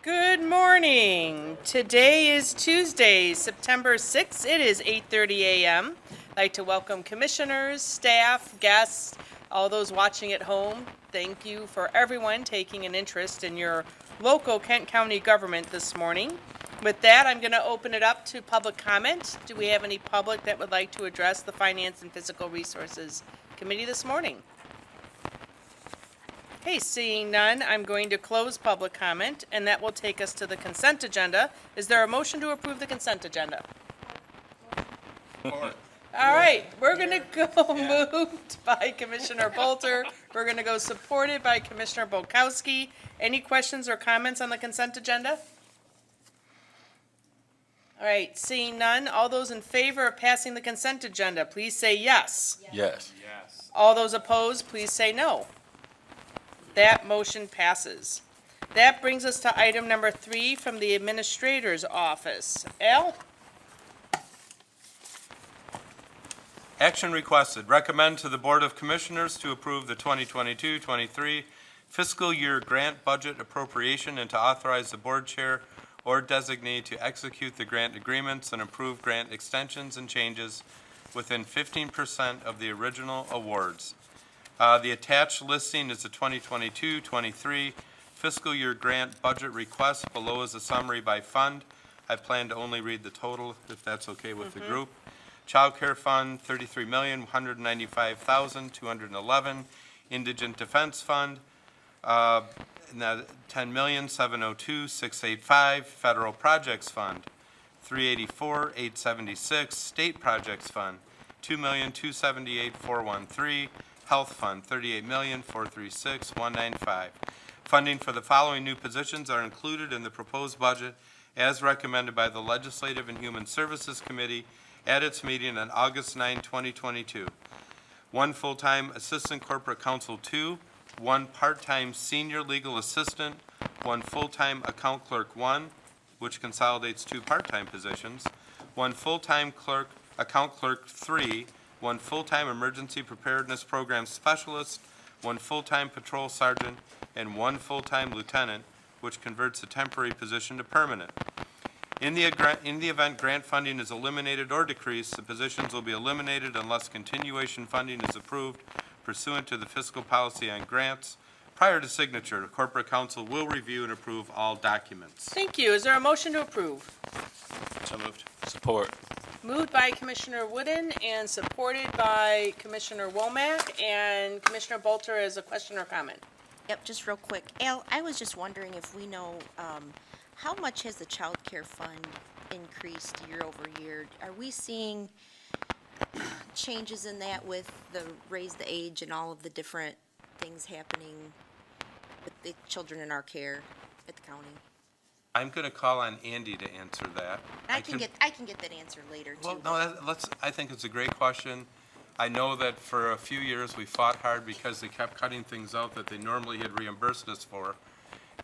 Good morning. Today is Tuesday, September 6th. It is 8:30 a.m. I'd like to welcome commissioners, staff, guests, all those watching at home. Thank you for everyone taking an interest in your local Kent County government this morning. With that, I'm going to open it up to public comment. Do we have any public that would like to address the Finance and Physical Resources Committee this morning? Okay, seeing none, I'm going to close public comment, and that will take us to the consent agenda. Is there a motion to approve the consent agenda? All right, we're going to go moved by Commissioner Bolter. We're going to go supported by Commissioner Bolkowski. Any questions or comments on the consent agenda? All right, seeing none, all those in favor of passing the consent agenda, please say yes. Yes. All those opposed, please say no. That motion passes. That brings us to item number 3 from the Administrator's Office. Al? Action requested. Recommend to the Board of Commissioners to approve the 2022-23 fiscal year grant budget appropriation and to authorize the board chair or designee to execute the grant agreements and approve grant extensions and changes within 15% of the original awards. The attached listing is the 2022-23 fiscal year grant budget request. Below is a summary by fund. I plan to only read the total, if that's okay with the group. Child Care Fund, $33,195,211. Indigent Defense Fund, $10,702,685. Federal Projects Fund, $384,876. State Projects Fund, $2,278,413. Health Fund, $38,436,195. Funding for the following new positions are included in the proposed budget as recommended by the Legislative and Human Services Committee at its meeting on August 9, 2022. 1 full-time Assistant Corporate Counsel 2, 1 part-time Senior Legal Assistant, 1 full-time Account Clerk 1, which consolidates 2 part-time positions, 1 full-time Account Clerk 3, 1 full-time Emergency Preparedness Program Specialist, 1 full-time Patrol Sergeant, and 1 full-time Lieutenant, which converts a temporary position to permanent. In the event grant funding is eliminated or decreased, the positions will be eliminated unless continuation funding is approved pursuant to the fiscal policy on grants. Prior to signature, the Corporate Counsel will review and approve all documents. Thank you. Is there a motion to approve? So moved. Support. Moved by Commissioner Wooden and supported by Commissioner Womack. And Commissioner Bolter has a question or comment. Yep, just real quick. Al, I was just wondering if we know, how much has the child care fund increased year over year? Are we seeing changes in that with the raise the age and all of the different things happening with the children in our care at the county? I'm going to call on Andy to answer that. I can get that answer later too. Well, no, I think it's a great question. I know that for a few years we fought hard because they kept cutting things out that they normally had reimbursed us for.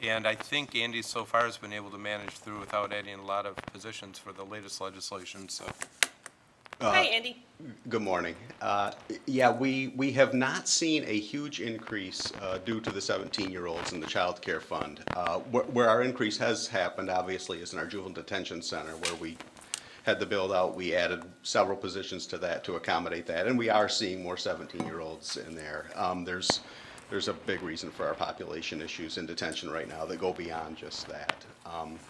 And I think Andy so far has been able to manage through without adding a lot of positions for the latest legislation, so. Hi, Andy. Good morning. Yeah, we have not seen a huge increase due to the 17-year-olds in the child care fund. Where our increase has happened, obviously, is in our juvenile detention center, where we had the build out. We added several positions to that to accommodate that, and we are seeing more 17-year-olds in there. There's a big reason for our population issues in detention right now that go beyond just that.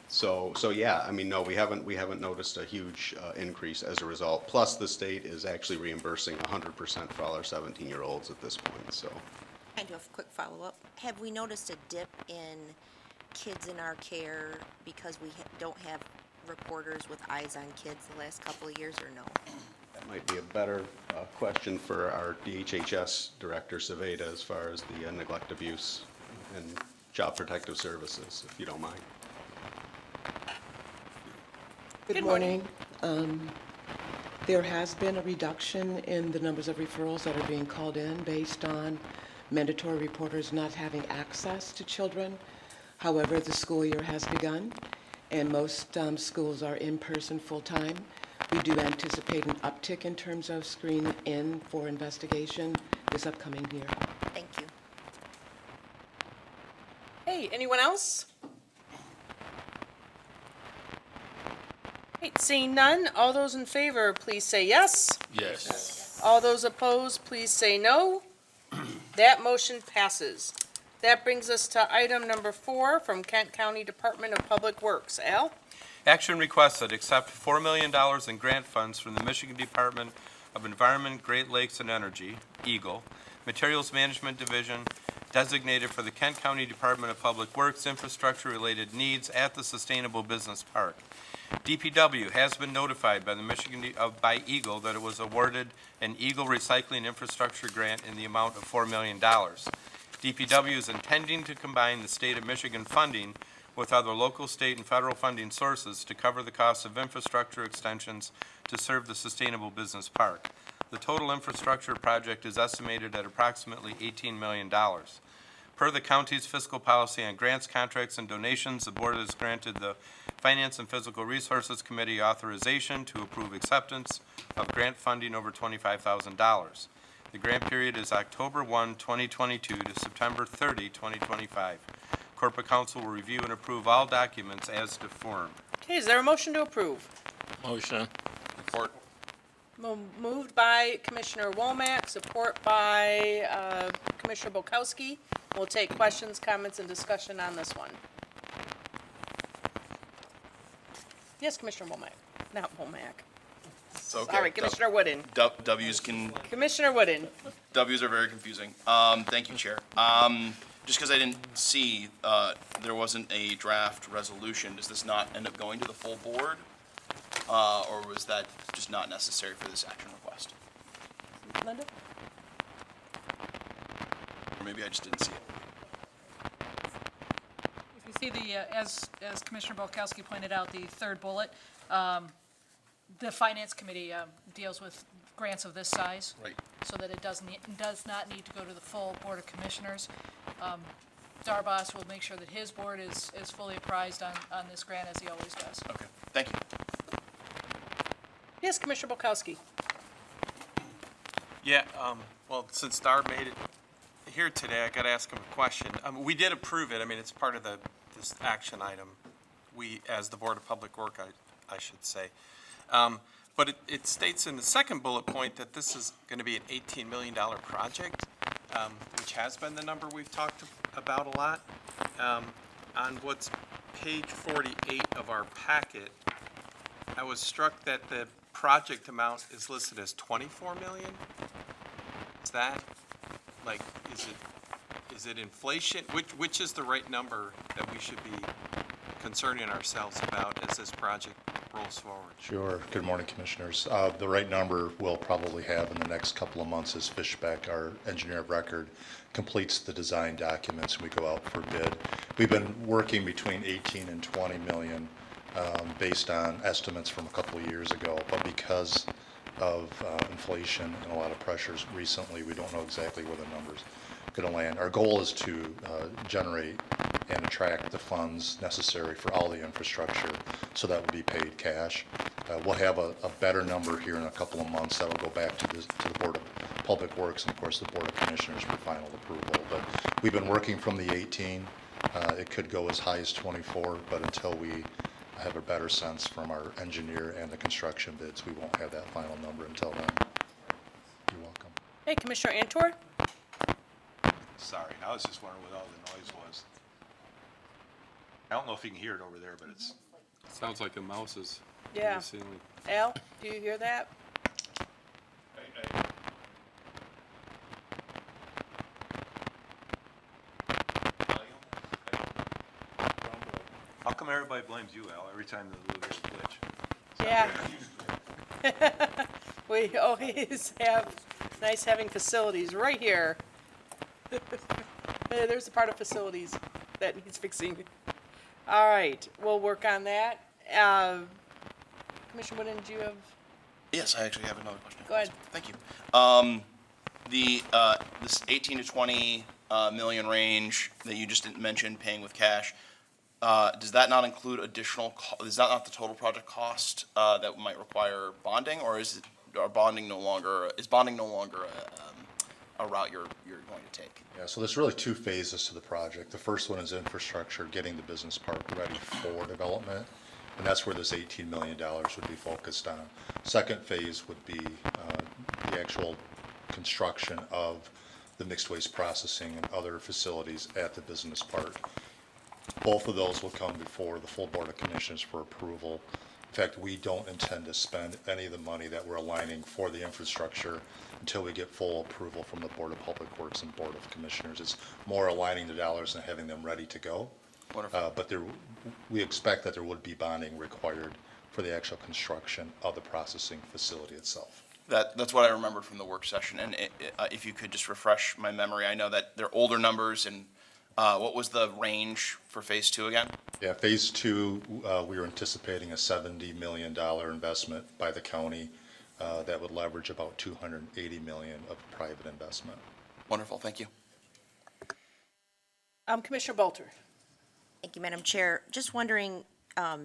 So yeah, I mean, no, we haven't noticed a huge increase as a result. Plus, the state is actually reimbursing 100% for all our 17-year-olds at this point. So, Kind of a quick follow-up. Have we noticed a dip in kids in our care because we don't have reporters with eyes on kids the last couple of years, or no? that might be a better question for our DHHS Director, Saveda, as far as the neglect, abuse, and Child Protective Services, if you don't mind. Good morning. There has been a reduction in the numbers of referrals that are being called in based on mandatory reporters not having access to children. However, the school year has begun, and most schools are in person full-time. We do anticipate an uptick in terms of screening in for investigation this upcoming year. Thank you. Hey, anyone else? Right, seeing none, all those in favor, please say yes. Yes. All those opposed, please say no. That motion passes. That brings us to item number 4 from Kent County Department of Public Works. Al? Action requested, accept $4 million in grant funds from the Michigan Department of Environment, Great Lakes and Energy, EGLE, Materials Management Division, designated for the Kent County Department of Public Works infrastructure-related needs at the Sustainable Business Park. DPW has been notified by the by EGLE that it was awarded an EGLE Recycling Infrastructure Grant in the amount of $4 million. DPW is intending to combine the state of Michigan funding with other local, state, and federal funding sources to cover the cost of infrastructure extensions to serve the Sustainable Business Park. The total infrastructure project is estimated at approximately $18 million. Per the county's fiscal policy on grants, contracts, and donations, the board has granted the Finance and Physical Resources Committee authorization to approve acceptance of grant funding over $25,000. The grant period is October 1, 2022 to September 30, 2025. Corporate Counsel will review and approve all documents as to form. Okay, is there a motion to approve? Motion. Support. Moved by Commissioner Womack, support by Commissioner Bukowski. We'll take questions, comments, and discussion on this one. Yes, Commissioner Womack, not Womack. Okay. Sorry, Commissioner Wooden. Commissioner Wooden. W's are very confusing. Thank you, Chair. Just because I didn't see, there wasn't a draft resolution, does this not end up going to the full board? Or was that just not necessary for this action request? Linda? Or maybe I just didn't see it. If you see the, as Commissioner Bolkowski pointed out, the third bullet, the Finance Committee deals with grants of this size. Right. So that it does not need to go to the full Board of Commissioners. Darbas will make sure that his board is fully apprised on this grant, as he always does. Okay, thank you. Yes, Commissioner Bukowski. Yeah, well, since Dar made it here today, I got to ask him a question. We did approve it. I mean, it's part of this action item. We, as the Board of Public Work, I should say. But it states in the second bullet point that this is going to be an $18 million project, which has been the number we've talked about a lot. On what's page 48 of our packet, I was struck that the project amount is listed as 24 million. Is that, like, is it inflation? Which is the right number that we should be concerning ourselves about as this project rolls forward? Sure. Good morning, Commissioners. The right number we'll probably have in the next couple of months as Fishbeck, our engineer of record, completes the design documents and we go out for bid. We've been working between 18 and 20 million based on estimates from a couple of years ago, but because of inflation and a lot of pressures recently, we don't know exactly where the number's going to land. Our goal is to generate and attract the funds necessary for all the infrastructure, so that will be paid cash. We'll have a better number here in a couple of months that will go back to the Board of Public Works and of course the Board of Commissioners for final approval. But we've been working from the 18. It could go as high as 24, but until we have a better sense from our engineer and the construction bids, we won't have that final number until then. You're welcome. Hey, Commissioner Antor? Sorry, I was just wondering what all the noise was. I don't know if you can hear it over there, but it's, Sounds like a mouse is in Yeah. the ceiling. Al, do you hear that? how come everybody blames you, Al, every time there's a glitch? Yeah. We always have nice having facilities right here. There's a part of facilities that needs fixing. All right, we'll work on that. Commissioner Wooden, do you have, Yes, I actually have another question. Go ahead. Thank you. This 18 to 20 million range that you just didn't mention, paying with cash, does that not include additional, is that not the total project cost that might require bonding, or is bonding no longer a route you're going to take? Yeah, so there's really two phases to the project. The first one is infrastructure, getting the business park ready for development. And that's where this $18 million would be focused on. Second phase would be the actual construction of the mixed waste processing and other facilities at the business park. Both of those will come before the full Board of Commissioners for approval. In fact, we don't intend to spend any of the money that we're aligning for the infrastructure until we get full approval from the Board of Public Works and Board of Commissioners. It's more aligning the dollars and having them ready to go. Wonderful. But we expect that there would be bonding required for the actual construction of the processing facility itself. That's what I remembered from the work session, and if you could just refresh my memory, I know that they're older numbers, and what was the range for phase two again? Yeah, phase two, we were anticipating a $70 million investment by the county that would leverage about $280 million of private investment. Wonderful, thank you. Commissioner Bolter. Thank you, Madam Chair. Just wondering,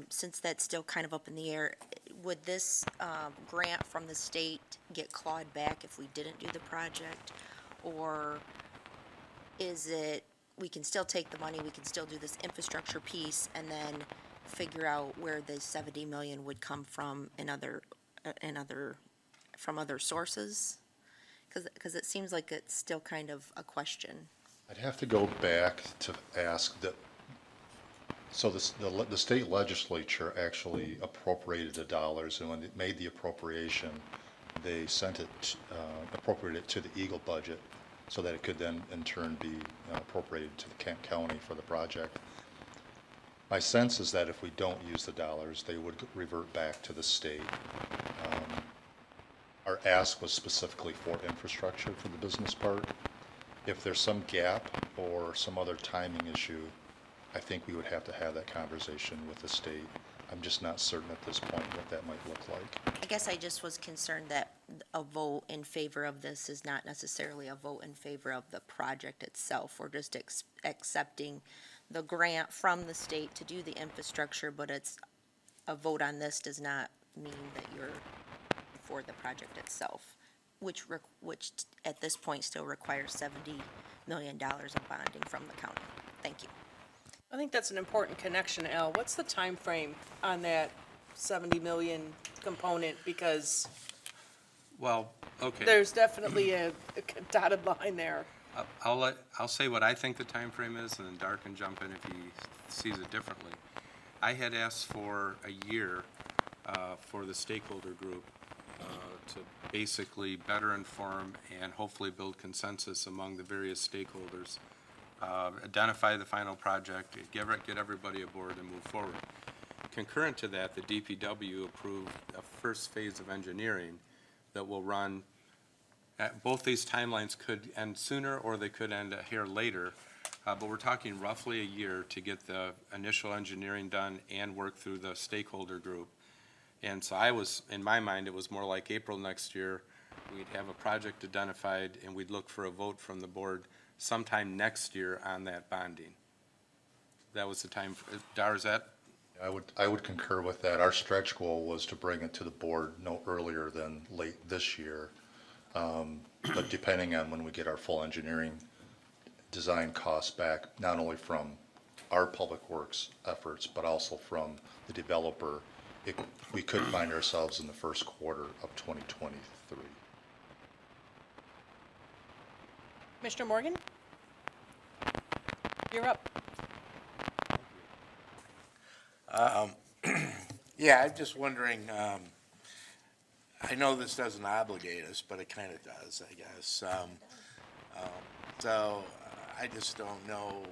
since that's still kind of up in the air, would this grant from the state get clawed back if we didn't do the project? Or is it, we can still take the money, we can still do this infrastructure piece and then figure out where the 70 million would come from from other sources? Because it seems like it's still kind of a question. I'd have to go back to ask that, so the state legislature actually appropriated the dollars, and when it made the appropriation, they sent it, appropriated it to the Eagle budget so that it could then in turn be appropriated to the Kent County for the project. My sense is that if we don't use the dollars, they would revert back to the state. Our ask was specifically for infrastructure for the business park. If there's some gap or some other timing issue, I think we would have to have that conversation with the state. I'm just not certain at this point what that might look like. I guess I just was concerned that a vote in favor of this is not necessarily a vote in favor of the project itself. We're just accepting the grant from the state to do the infrastructure, but it's, a vote on this does not mean that you're for the project itself, which at this point still requires $70 million of bonding from the county. Thank you. I think that's an important connection, Al. What's the time frame on that 70 million component? Because Well, okay. there's definitely a dotted line there. I'll say what I think the time frame is, and then Dar can jump in if he sees it differently. I had asked for a year for the stakeholder group to basically better inform and hopefully build consensus among the various stakeholders, identify the final project, get everybody aboard and move forward. Concurrent to that, the DPW approved a first phase of engineering that will run. Both these timelines could end sooner or they could end a hair later, but we're talking roughly a year to get the initial engineering done and work through the stakeholder group. And so in my mind, it was more like April next year, we'd have a project identified and we'd look for a vote from the board sometime next year on that bonding. That was the time. Dar, is that? I would concur with that. Our stretch goal was to bring it to the board no earlier than late this year. But depending on when we get our full engineering design costs back, not only from our public works efforts, but also from the developer, we could find ourselves in the first quarter of 2023. Commissioner Morgan? You're up. Yeah, I'm just wondering, I know this doesn't obligate us, but it kind of does, I guess. So I just don't know.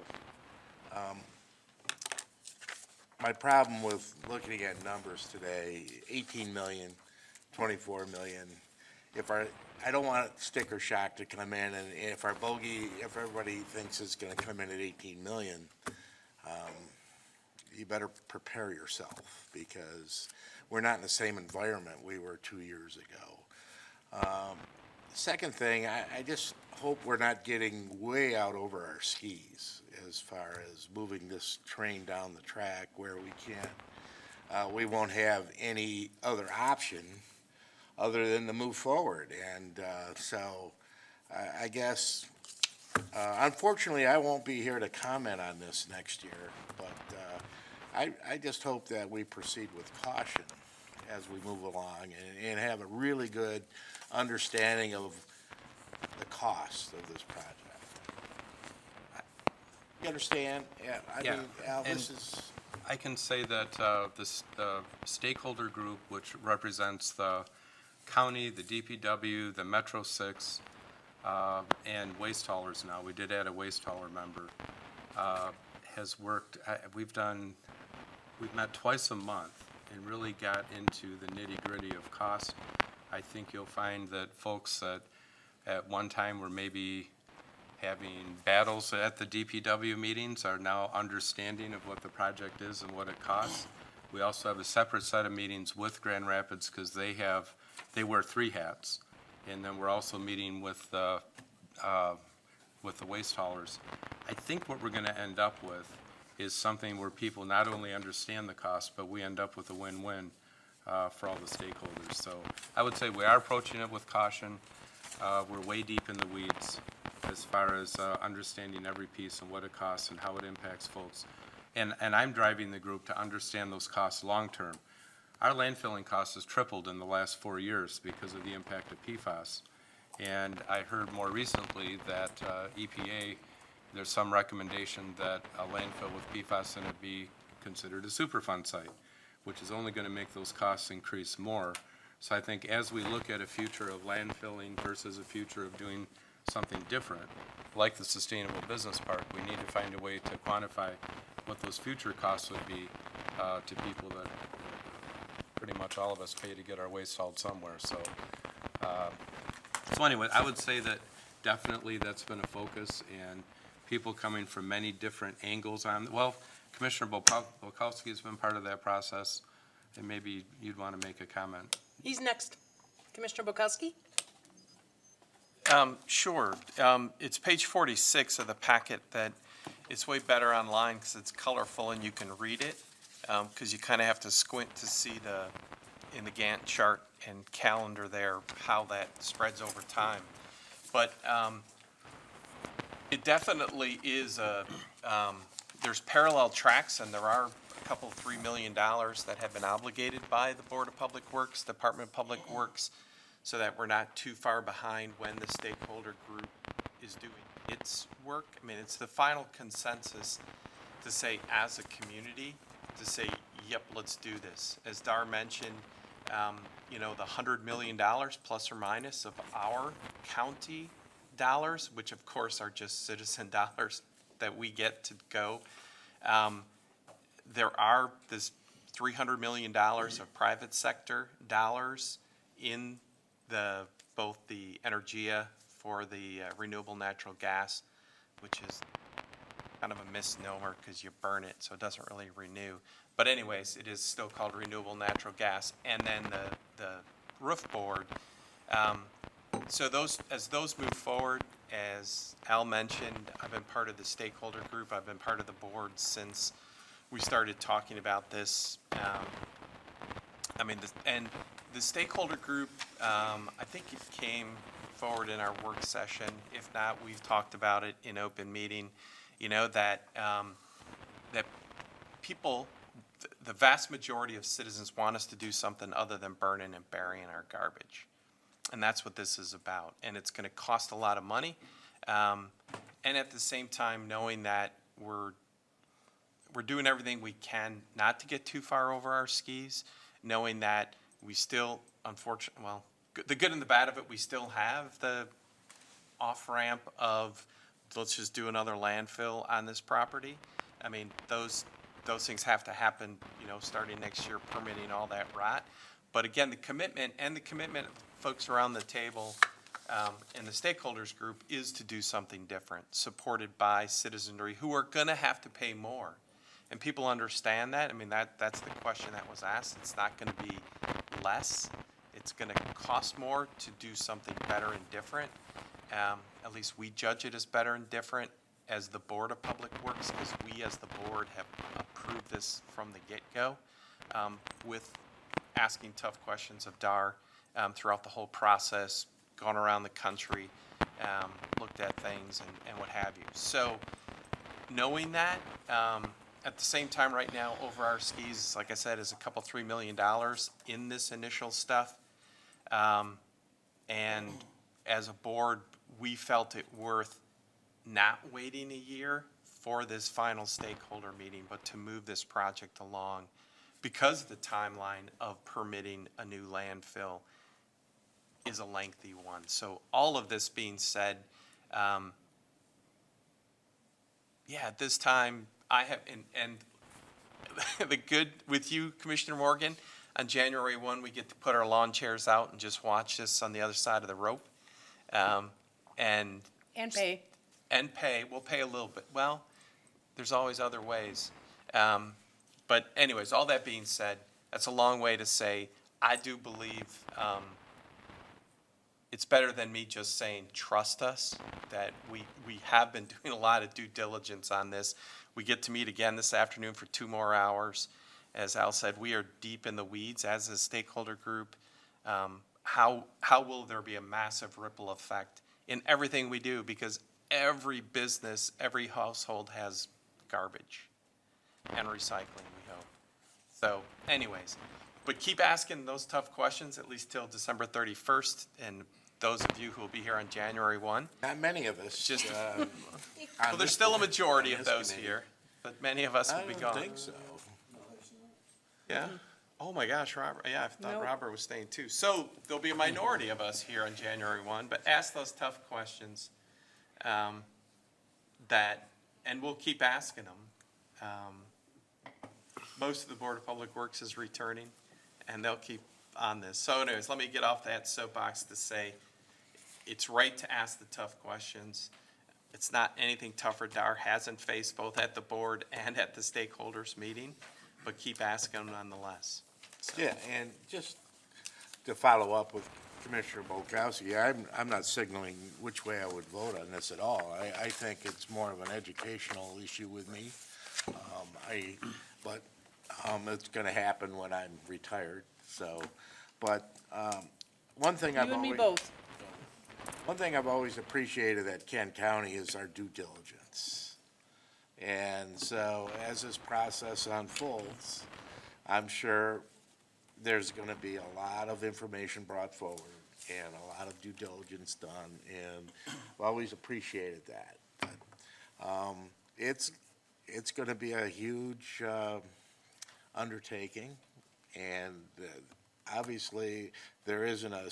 My problem with looking at numbers today, 18 million, 24 million, I don't want sticker shock to come in, and if our bogey, if everybody thinks it's gonna come in at 18 million, you better prepare yourself, because we're not in the same environment we were 2 years ago. Second thing, I just hope we're not getting way out over our skis as far as moving this train down the track where we won't have any other option other than to move forward. And so I guess, unfortunately, I won't be here to comment on this next year, but I just hope that we proceed with caution as we move along and have a really good understanding of the cost of this project. You understand? Yeah, I Yeah, mean, Al, this and- is, I can say that the stakeholder group, which represents the county, the DPW, the Metro 6, and waste haulers now, we did add a waste hauler member, has worked, we've met twice a month and really got into the nitty-gritty of cost. I think you'll find that folks that at one time were maybe having battles at the DPW meetings are now understanding of what the project is and what it costs. We also have a separate set of meetings with Grand Rapids because they wear 3 hats. And then we're also meeting with the waste haulers. I think what we're gonna end up with is something where people not only understand the cost, but we end up with a win-win for all the stakeholders. So I would say we are approaching it with caution. We're way deep in the weeds as far as understanding every piece and what it costs and how it impacts folks. And I'm driving the group to understand those costs long-term. Our landfilling cost has tripled in the last 4 years because of the impact of PFAS. And I heard more recently that EPA, there's some recommendation that a landfill with PFAS in it be considered a Superfund site, which is only going to make those costs increase more. So I think as we look at a future of landfilling versus a future of doing something different, like the Sustainable Business Park, we need to find a way to quantify what those future costs would be to people that pretty much all of us pay to get our waste hauled somewhere. So anyway, I would say that definitely that's been a focus, and people coming from many different angles on, well, Commissioner Bolkowski has been part of that process, and maybe you'd want to make a comment. He's next. Commissioner Bukowski? Sure. It's page 46 of the packet that it's way better online because it's colorful and you can read it. Because you kind of have to squint to see in the Gantt chart and calendar there, how that spreads over time. But it definitely is there's parallel tracks, and there are a couple, $3 million that have been obligated by the Board of Public Works, Department of Public Works, so that we're not too far behind when the stakeholder group is doing its work. I mean, it's the final consensus to say, as a community, to say, yep, let's do this. As Dar mentioned, the $100 million plus or minus of our county dollars, which of course are just citizen dollars that we get to go. There are this $300 million of private sector dollars in both the Energia for the renewable natural gas, which is kind of a misnomer because you burn it, so it doesn't really renew. But anyways, it is still called renewable natural gas. And then the roof board. So as those move forward, as Al mentioned, I've been part of the stakeholder group. I've been part of the board since we started talking about this. The stakeholder group, I think it came forward in our work session. If not, we've talked about it in open meeting. That people, the vast majority of citizens want us to do something other than burning and burying our garbage. And that's what this is about. And it's going to cost a lot of money. And at the same time, knowing that we're doing everything we can not to get too far over our skis, knowing that we still, unfortunately, the good and the bad of it, we still have the off-ramp of, let's just do another landfill on this property. I mean, those things have to happen, starting next year, permitting all that rot. But again, the commitment of folks around the table and the stakeholders group is to do something different, supported by citizenry who are going to have to pay more. And people understand that. I mean, that's the question that was asked. It's not going to be less. It's going to cost more to do something better and different. At least we judge it as better and different as the Board of Public Works, because we as the board have approved this from the get-go, with asking tough questions of DAR throughout the whole process, gone around the country, looked at things and what have you. So knowing that, At the same time, right now, over our skis, like I said, is a couple, $3 million in this initial stuff. And as a board, we felt it worth not waiting a year for this final stakeholder meeting, but to move this project along because the timeline of permitting a new landfill is a lengthy one. So all of this being said, at this time, I have, and the good with you, Commissioner Morgan, on January 1, we get to put our lawn chairs out and just watch this on the other side of the rope. And pay. and pay, we'll pay a little bit. Well, there's always other ways. But anyways, all that being said, that's a long way to say, I do believe it's better than me just saying, trust us, that we have been doing a lot of due diligence on this. We get to meet again this afternoon for 2 more hours. As Al said, we are deep in the weeds as a stakeholder group. How will there be a massive ripple effect in everything we do? Because every business, every household has garbage and recycling, we hope. So anyways, but keep asking those tough questions at least till December 31st. And those of you who will be here on January 1. Not many of us. Just, on well, there's this still a board, majority on of this those committee. here, but many of us I will be don't gone. think so. Yeah? Oh my gosh, Robert, yeah, I thought Nope. Robert was staying too. So there'll be a minority of us here on January 1, but ask those tough questions and we'll keep asking them. Most of the Board of Public Works is returning, and they'll keep on this. So anyways, let me get off that soapbox to say, it's right to ask the tough questions. It's not anything tougher Dar hasn't faced both at the board and at the stakeholders meeting, but keep asking them nonetheless. So- Yeah, and just to follow up with Commissioner Bolkowski, I'm not signaling which way I would vote on this at all. I think it's more of an educational issue with me. But it's gonna happen when I'm retired, so, but, one thing You I've and me always. both. One thing I've always appreciated at Kent County is our due diligence. And so as this process unfolds, I'm sure there's gonna be a lot of information brought forward and a lot of due diligence done, and I've always appreciated that. But, it's gonna be a huge, undertaking, and obviously, there isn't a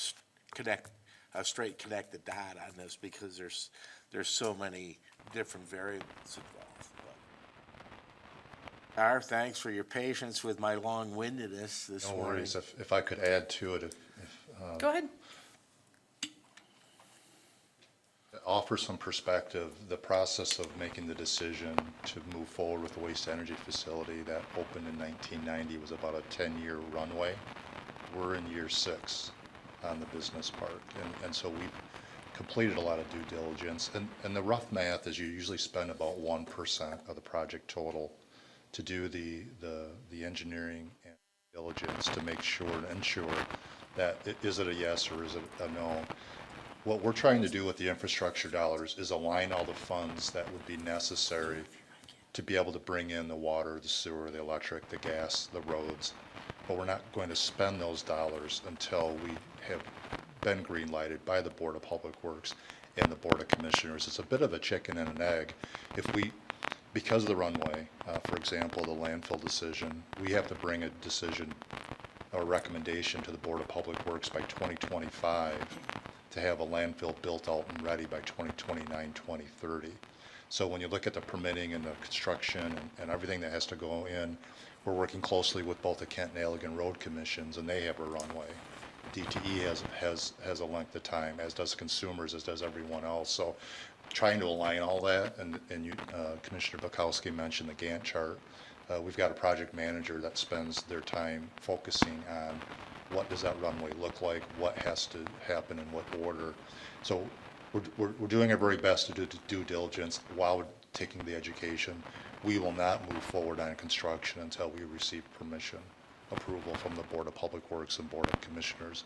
straight connected dot on this because there's so many different variables involved. Dar, thanks for your patience with my long-windedness this No morning. worries. If I could add to it, Go ahead. offer some perspective, the process of making the decision to move forward with the waste energy facility that opened in 1990 was about a 10-year runway. We're in year 6 on the business park, and so we've completed a lot of due diligence. And the rough math is you usually spend about 1% of the project total to do the engineering and diligence to make sure and ensure that is it a yes or is it a no. What we're trying to do with the infrastructure dollars is align all the funds that would be necessary to be able to bring in the water, the sewer, the electric, the gas, the roads. But we're not going to spend those dollars until we have been green lighted by the Board of Public Works and the Board of Commissioners. It's a bit of a chicken and an egg. Because of the runway, for example, the landfill decision, we have to bring a decision or recommendation to the Board of Public Works by 2025 to have a landfill built out and ready by 2029, 2030. So when you look at the permitting and the construction and everything that has to go in, we're working closely with both the Kent and Allegan Road Commissions, and they have a runway. DTE has a length of time, as does Consumers, as does everyone else. So trying to align all that, and you, Commissioner Bukowski mentioned the Gantt chart. We've got a project manager that spends their time focusing on what does that runway look like, what has to happen in what order. So we're doing our very best to do due diligence while taking the education. We will not move forward on construction until we receive permission, approval from the Board of Public Works and Board of Commissioners.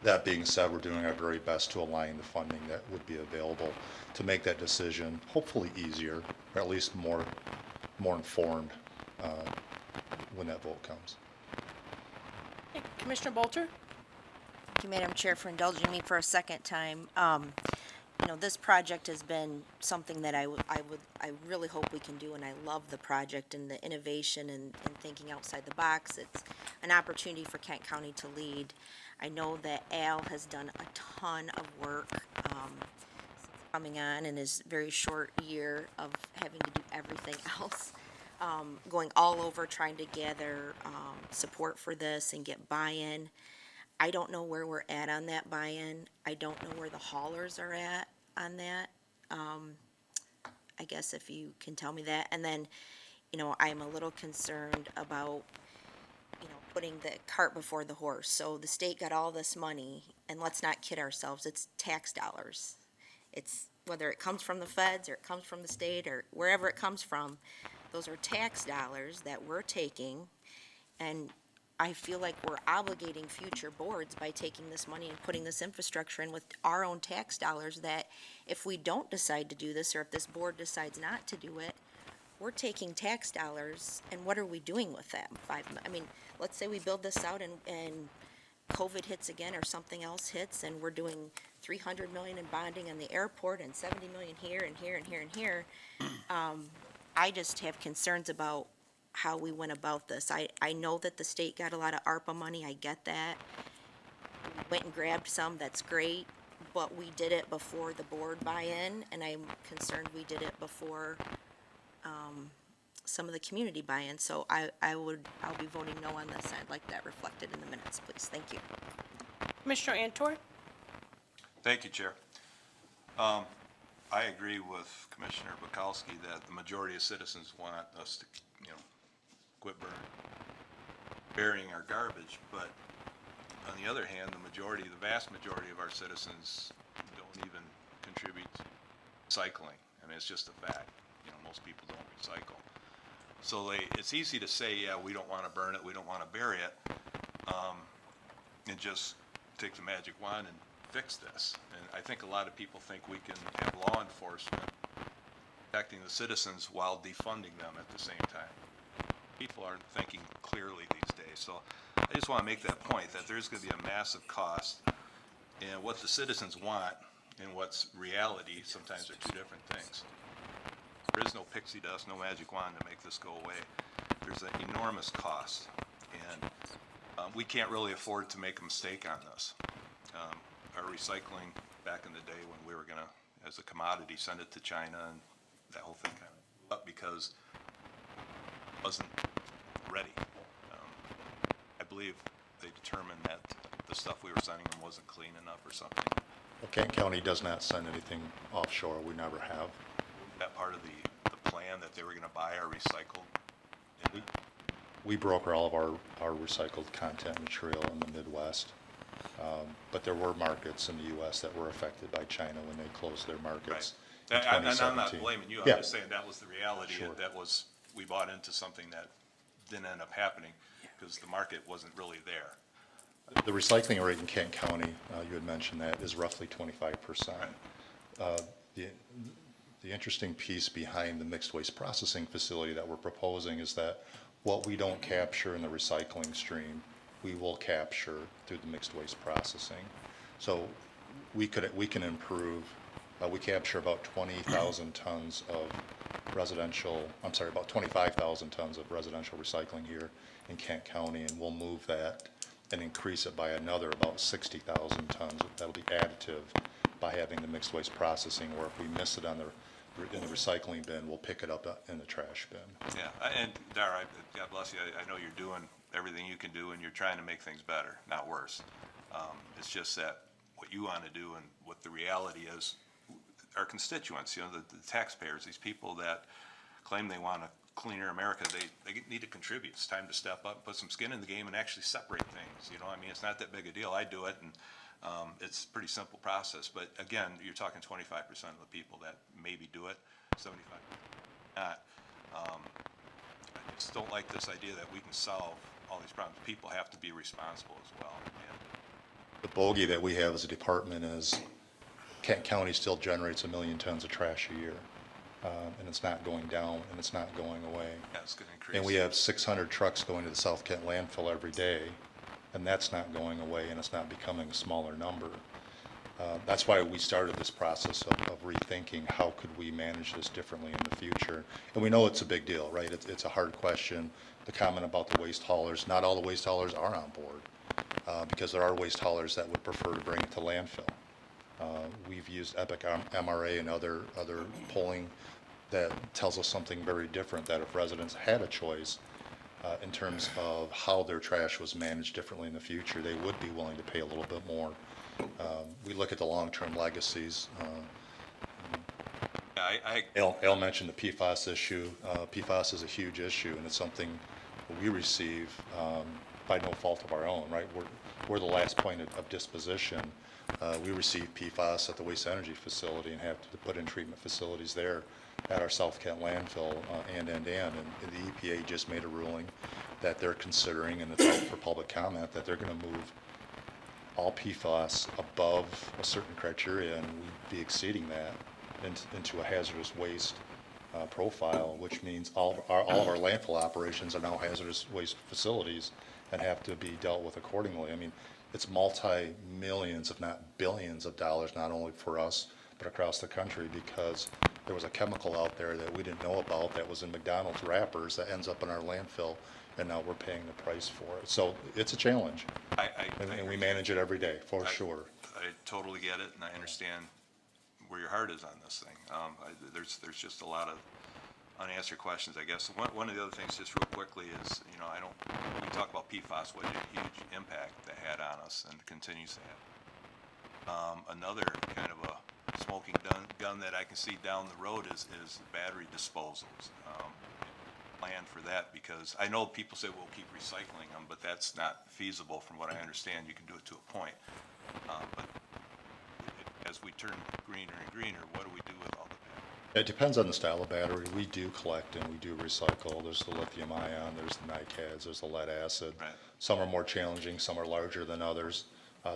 That being said, we're doing our very best to align the funding that would be available to make that decision hopefully easier, or at least more more informed when that vote comes. Commissioner Bolter? Thank you, Madam Chair, for indulging me for a second time. You know, this project has been something that I really hope we can do, and I love the project and the innovation and thinking outside the box. It's an opportunity for Kent County to lead. I know that Al has done a ton of work coming on in his very short year of having to do everything else, going all over trying to gather support for this and get buy-in. I don't know where we're at on that buy-in. I don't know where the haulers are at on that. I guess if you can tell me that. And then, you know, I'm a little concerned about, you know, putting the cart before the horse. So the state got all this money, and let's not kid ourselves, it's tax dollars. It's, whether it comes from the feds or it comes from the state or wherever it comes from, those are tax dollars that we're taking, and I feel like we're obligating future boards by taking this money and putting this infrastructure in with our own tax dollars, that if we don't decide to do this, or if this board decides not to do it, we're taking tax dollars, and what are we doing with that? I mean, let's say we build this out and COVID hits again or something else hits, and we're doing 300 million in bonding on the airport and 70 million here and here and here and here. I just have concerns about how we went about this. I know that the state got a lot of ARPA money, I get that. We went and grabbed some, that's great, but we did it before the board buy-in, and I'm concerned we did it before, some of the community buy-in, so I'll be voting no on this. I'd like that reflected in the minutes, please, thank you. Commissioner Antor? Thank you, Chair. I agree with Commissioner Bukowski that the majority of citizens want us to, quit burying our garbage, but on the other hand, the vast majority of our citizens don't even contribute to recycling. I mean, it's just a fact. Most people don't recycle. So it's easy to say, yeah, we don't want to burn it, we don't want to bury it, and just take the magic wand and fix this. And I think a lot of people think we can have law enforcement protecting the citizens while defunding them at the same time. People aren't thinking clearly these days. So I just want to make that point, that there's going to be a massive cost, and what the citizens want and what's reality sometimes are two different things. There is no pixie dust, no magic wand to make this go away. There's an enormous cost, and we can't really afford to make a mistake on this. Our recycling back in the day when we were going to, as a commodity, send it to China, and that whole thing kind of blew up because it wasn't ready. I believe they determined that the stuff we were sending them wasn't clean enough or something. Well, Kent County does not send anything offshore. We never have. That part of the plan that they were going to buy our recycled. We broker all of our recycled content material in the Midwest. But there were markets in the U.S. that were affected by China when they closed their markets in 2017. And I'm not blaming you. I'm just saying that was the reality. Sure. We bought into something that didn't end up happening because the market wasn't really there. The recycling rate in Kent County, you had mentioned that, is roughly 25%. The interesting piece behind the mixed waste processing facility that we're proposing is that what we don't capture in the recycling stream, we will capture through the mixed waste processing. So we can improve, we capture about 20,000 tons of about 25,000 tons of residential recycling here in Kent County, and we'll move that and increase it by another about 60,000 tons. That'll be additive by having the mixed waste processing, or if we miss it in the recycling bin, we'll pick it up in the trash bin. Yeah, and Dara, God bless you, I know you're doing everything you can do and you're trying to make things better, not worse. It's just that what you want to do and what the reality is, our constituents, the taxpayers, these people that claim they want a cleaner America, they need to contribute. It's time to step up, put some skin in the game, and actually separate things. I mean, it's not that big a deal. I do it, and it's a pretty simple process. But again, you're talking 25% of the people that maybe do it, 75% not. I just don't like this idea that we can solve all these problems. People have to be responsible as well. And The bogey that we have as a department is Kent County still generates 1 million tons of trash a year. and it's not going down, and it's not going away. Yeah, it's gonna increase. And we have 600 trucks going to the South Kent landfill every day, and that's not going away, and it's not becoming a smaller number. That's why we started this process of rethinking how could we manage this differently in the future. And we know it's a big deal, right? It's a hard question. The comment about the waste haulers, not all the waste haulers are on board, because there are waste haulers that would prefer to bring it to landfill. We've used Epic MRA and other polling that tells us something very different, that if residents had a choice in terms of how their trash was managed differently in the future, they would be willing to pay a little bit more. We look at the long-term legacies. Yeah, Al mentioned the PFAS issue. PFAS is a huge issue, and it's something we receive by no fault of our own, right? We're the last point of disposition. We receive PFAS at the waste energy facility and have to put in treatment facilities there at our South Kent landfill, and the EPA just made a ruling that they're considering, and it's out for public comment, that they're going to move all PFAS above a certain criteria, and we'd be exceeding that into a hazardous waste profile, which means all of our landfill operations are now hazardous waste facilities and have to be dealt with accordingly. I mean, it's multi-millions, if not billions of dollars, not only for us, but across the country, because there was a chemical out there that we didn't know about that was in McDonald's wrappers that ends up in our landfill, and now we're paying the price for it. So it's a challenge, and we manage it every day, for sure. I totally get it, and I understand where your heart is on this thing. There's just a lot of unanswered questions, I guess. One of the other things, just real quickly, is, we talk about PFAS, what a huge impact that had on us and continues to have. Another kind of a smoking gun that I can see down the road is battery disposals. Plan for that, because I know people say we'll keep recycling them, but that's not feasible from what I understand. You can do it to a point. But as we turn greener and greener, what do we do with all the batteries? It depends on the style of battery. We do collect and we do recycle. There's the lithium ion, there's the NiCads, there's the lead acid. Right. Some are more challenging, some are larger than others.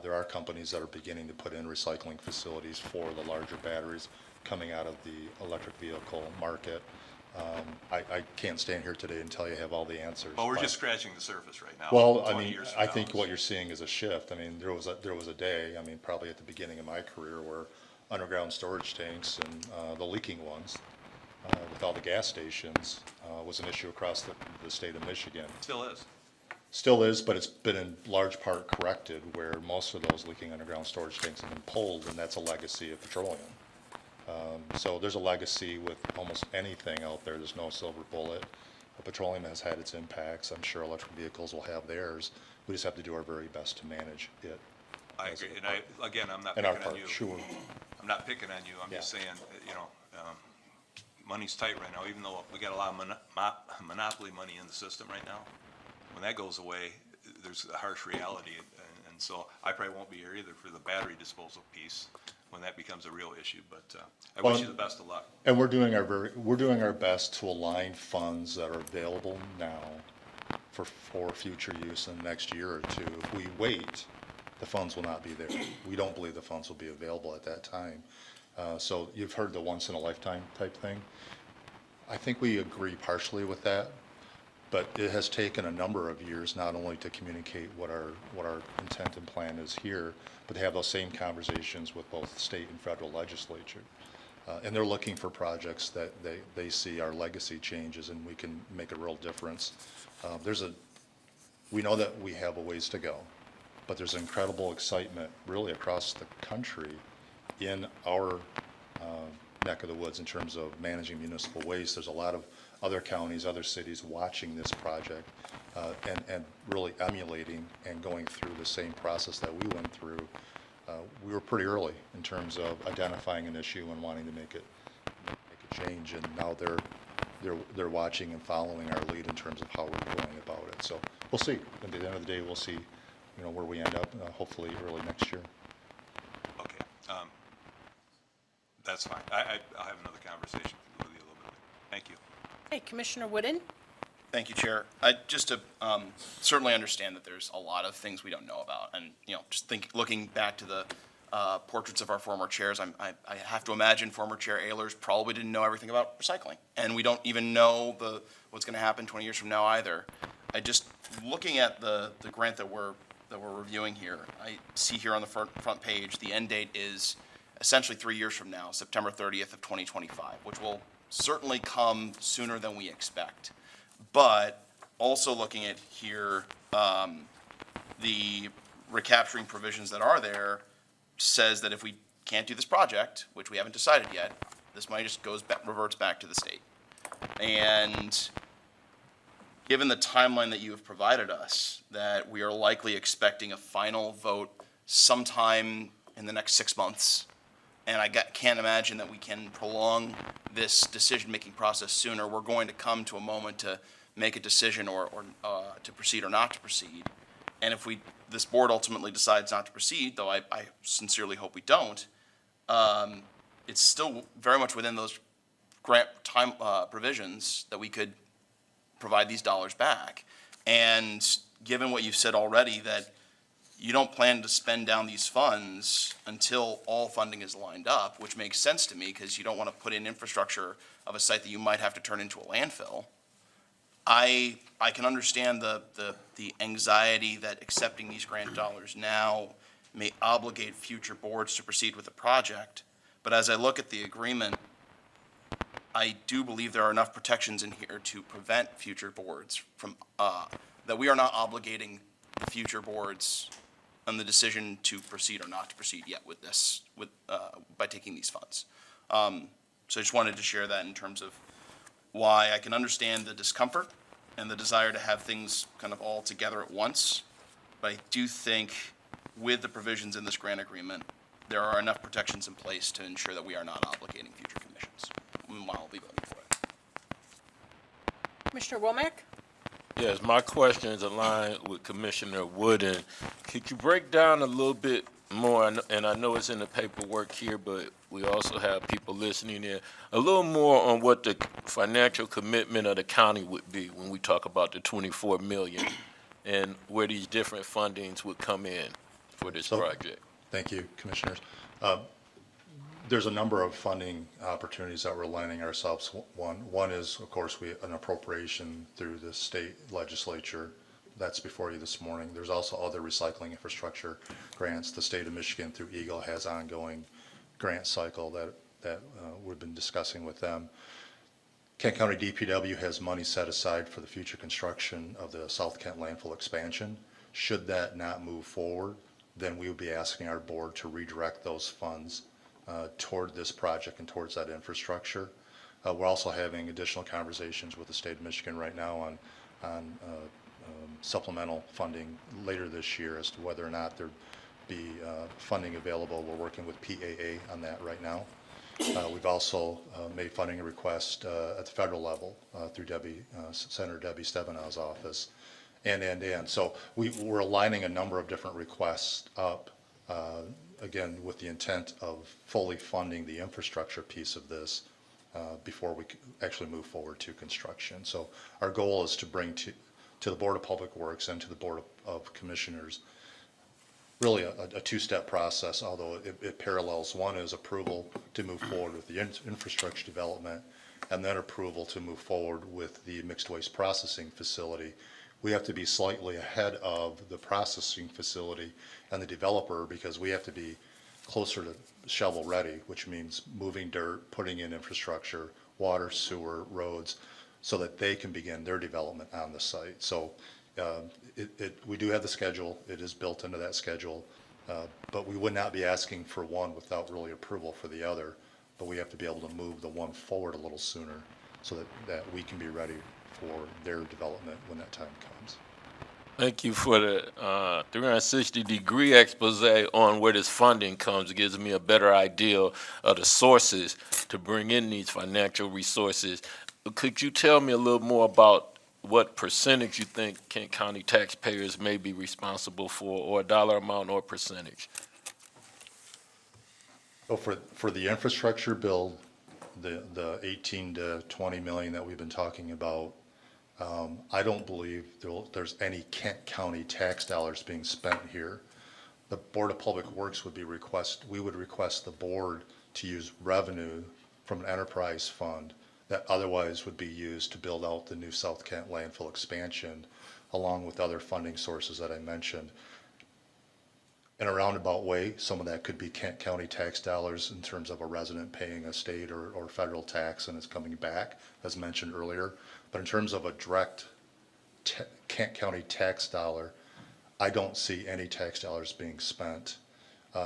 There are companies that are beginning to put in recycling facilities for the larger batteries coming out of the electric vehicle market. I can't stand here today and tell you I have all the answers. Well, we're but- just scratching the surface right now. Well, 20 I mean, years from I now, think what you're seeing is a shift. I mean, there was a day, I mean, probably at the beginning of my career, where underground storage tanks and the leaking ones with all the gas stations was an issue across the state of Michigan. Still is. Still is, but it's been in large part corrected, where most of those leaking underground storage tanks have been pulled, and that's a legacy of petroleum. So there's a legacy with almost anything out there. There's no silver bullet. Petroleum has had its impacts. I'm sure electric vehicles will have theirs. We just have to do our very best to manage it. I agree. And I'm not In our picking on part, you. sure. I'm not picking on you. I'm just saying, money's tight right now, even though we got a lot of monopoly money in the system right now. When that goes away, there's a harsh reality. And so I probably won't be here either for the battery disposal piece when that becomes a real issue. But I wish you the best of luck. And we're doing our best to align funds that are available now for future use in the next year or two. If we wait, the funds will not be there. We don't believe the funds will be available at that time. So you've heard the once in a lifetime type thing. I think we agree partially with that, but it has taken a number of years not only to communicate what our intent and plan is here, but to have those same conversations with both state and federal legislature. And they're looking for projects that they see our legacy changes and we can make a real difference. We know that we have a ways to go, but there's incredible excitement really across the country in our neck of the woods in terms of managing municipal waste. There's a lot of other counties, other cities watching this project and really emulating and going through the same process that we went through. We were pretty early in terms of identifying an issue and wanting to make a change, and now they're watching and following our lead in terms of how we're going about it. So we'll see. At the end of the day, we'll see, where we end up. Hopefully early next year. Okay. That's fine. I'll have another conversation with you a little bit later. Thank you. Hey, Commissioner Wooden? Thank you, Chair. Just to certainly understand that there's a lot of things we don't know about, and just looking back to the portraits of our former chairs. I have to imagine former Chair Ehlers probably didn't know everything about recycling, and we don't even know what's going to happen 20 years from now either. Looking at the grant that we're reviewing here, I see here on the front page, the end date is essentially 3 years from now, September 30th of 2025, which will certainly come sooner than we expect. But also looking at here, the recapturing provisions that are there says that if we can't do this project, which we haven't decided yet, this money just reverts back to the state. And given the timeline that you have provided us, that we are likely expecting a final vote sometime in the next 6 months, and I can't imagine that we can prolong this decision-making process sooner. We're going to come to a moment to make a decision or to proceed or not to proceed. And if this board ultimately decides not to proceed, though I sincerely hope we don't, it's still very much within those grant time provisions that we could provide these dollars back. And given what you've said already, that you don't plan to spend down these funds until all funding is lined up, which makes sense to me because you don't want to put in infrastructure of a site that you might have to turn into a landfill. I can understand the anxiety that accepting these grant dollars now may obligate future boards to proceed with the project. But as I look at the agreement, I do believe there are enough protections in here to prevent future boards from, that we are not obligating the future boards on the decision to proceed or not to proceed yet with this, by taking these funds. So I just wanted to share that in terms of why I can understand the discomfort and the desire to have things kind of all together at once. But I do think with the provisions in this grant agreement, there are enough protections in place to ensure that we are not obligating future commissions. And I'll be voting for it. Commissioner Womack? Yes, my question is aligned with Commissioner Wooden. Could you break down a little bit more, and I know it's in the paperwork here, but we also have people listening in, a little more on what the financial commitment of the county would be when we talk about the $24 million and where these different fundings would come in for this project? Thank you, Commissioners. There's a number of funding opportunities that we're aligning ourselves. One is, of course, an appropriation through the state legislature. That's before you this morning. There's also other recycling infrastructure grants. The state of Michigan through Eagle has ongoing grant cycle that we've been discussing with them. Kent County DPW has money set aside for the future construction of the South Kent landfill expansion. Should that not move forward, then we would be asking our board to redirect those funds toward this project and towards that infrastructure. We're also having additional conversations with the state of Michigan right now on supplemental funding later this year as to whether or not there'd be funding available. We're working with PAA on that right now. We've also made funding a request at the federal level through Senator Debbie Stevenow's office. And so we're aligning a number of different requests up, again, with the intent of fully funding the infrastructure piece of this before we actually move forward to construction. So our goal is to bring to the Board of Public Works and to the Board of Commissioners really a two-step process, although it parallels. One is approval to move forward with the infrastructure development, and then approval to move forward with the mixed waste processing facility. We have to be slightly ahead of the processing facility and the developer because we have to be closer to shovel ready, which means moving dirt, putting in infrastructure, water, sewer, roads, so that they can begin their development on the site. So we do have the schedule. It is built into that schedule, but we would not be asking for one without really approval for the other. But we have to be able to move the one forward a little sooner so that we can be ready for their development when that time comes. Thank you for the 360-degree expose on where this funding comes. It gives me a better idea of the sources to bring in these financial resources. Could you tell me a little more about what percentage you think Kent County taxpayers may be responsible for, or a dollar amount or percentage? So for the infrastructure build, the 18 to 20 million that we've been talking about, I don't believe there's any Kent County tax dollars being spent here. The Board of Public Works we would request the board to use revenue from an enterprise fund that otherwise would be used to build out the new South Kent landfill expansion, along with other funding sources that I mentioned. In a roundabout way, some of that could be Kent County tax dollars in terms of a resident paying a state or federal tax and it's coming back, as mentioned earlier. But in terms of a direct Kent County tax dollar, I don't see any tax dollars being spent.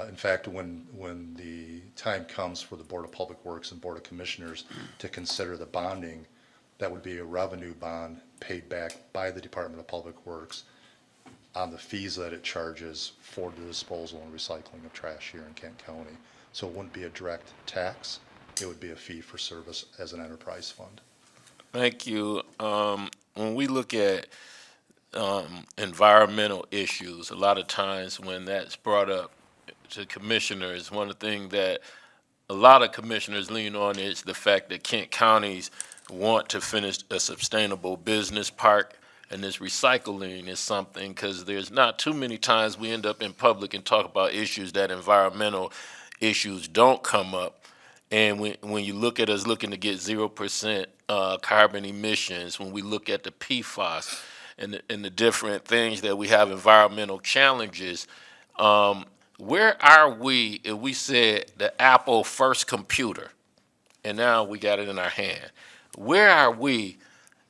In fact, when the time comes for the Board of Public Works and Board of Commissioners to consider the bonding, that would be a revenue bond paid back by the Department of Public Works on the fees that it charges for the disposal and recycling of trash here in Kent County. So it wouldn't be a direct tax, it would be a fee for service as an enterprise fund. Thank you. When we look at environmental issues, a lot of times when that's brought up to commissioners, one of the things that a lot of commissioners lean on is the fact that Kent counties want to finish a sustainable business park, and this recycling is something, because there's not too many times we end up in public and talk about issues that environmental issues don't come up. And when you look at us looking to get 0% carbon emissions, when we look at the PFAS and the different things that we have, environmental challenges, where are we if we said the Apple first computer and now we got it in our hand? Where are we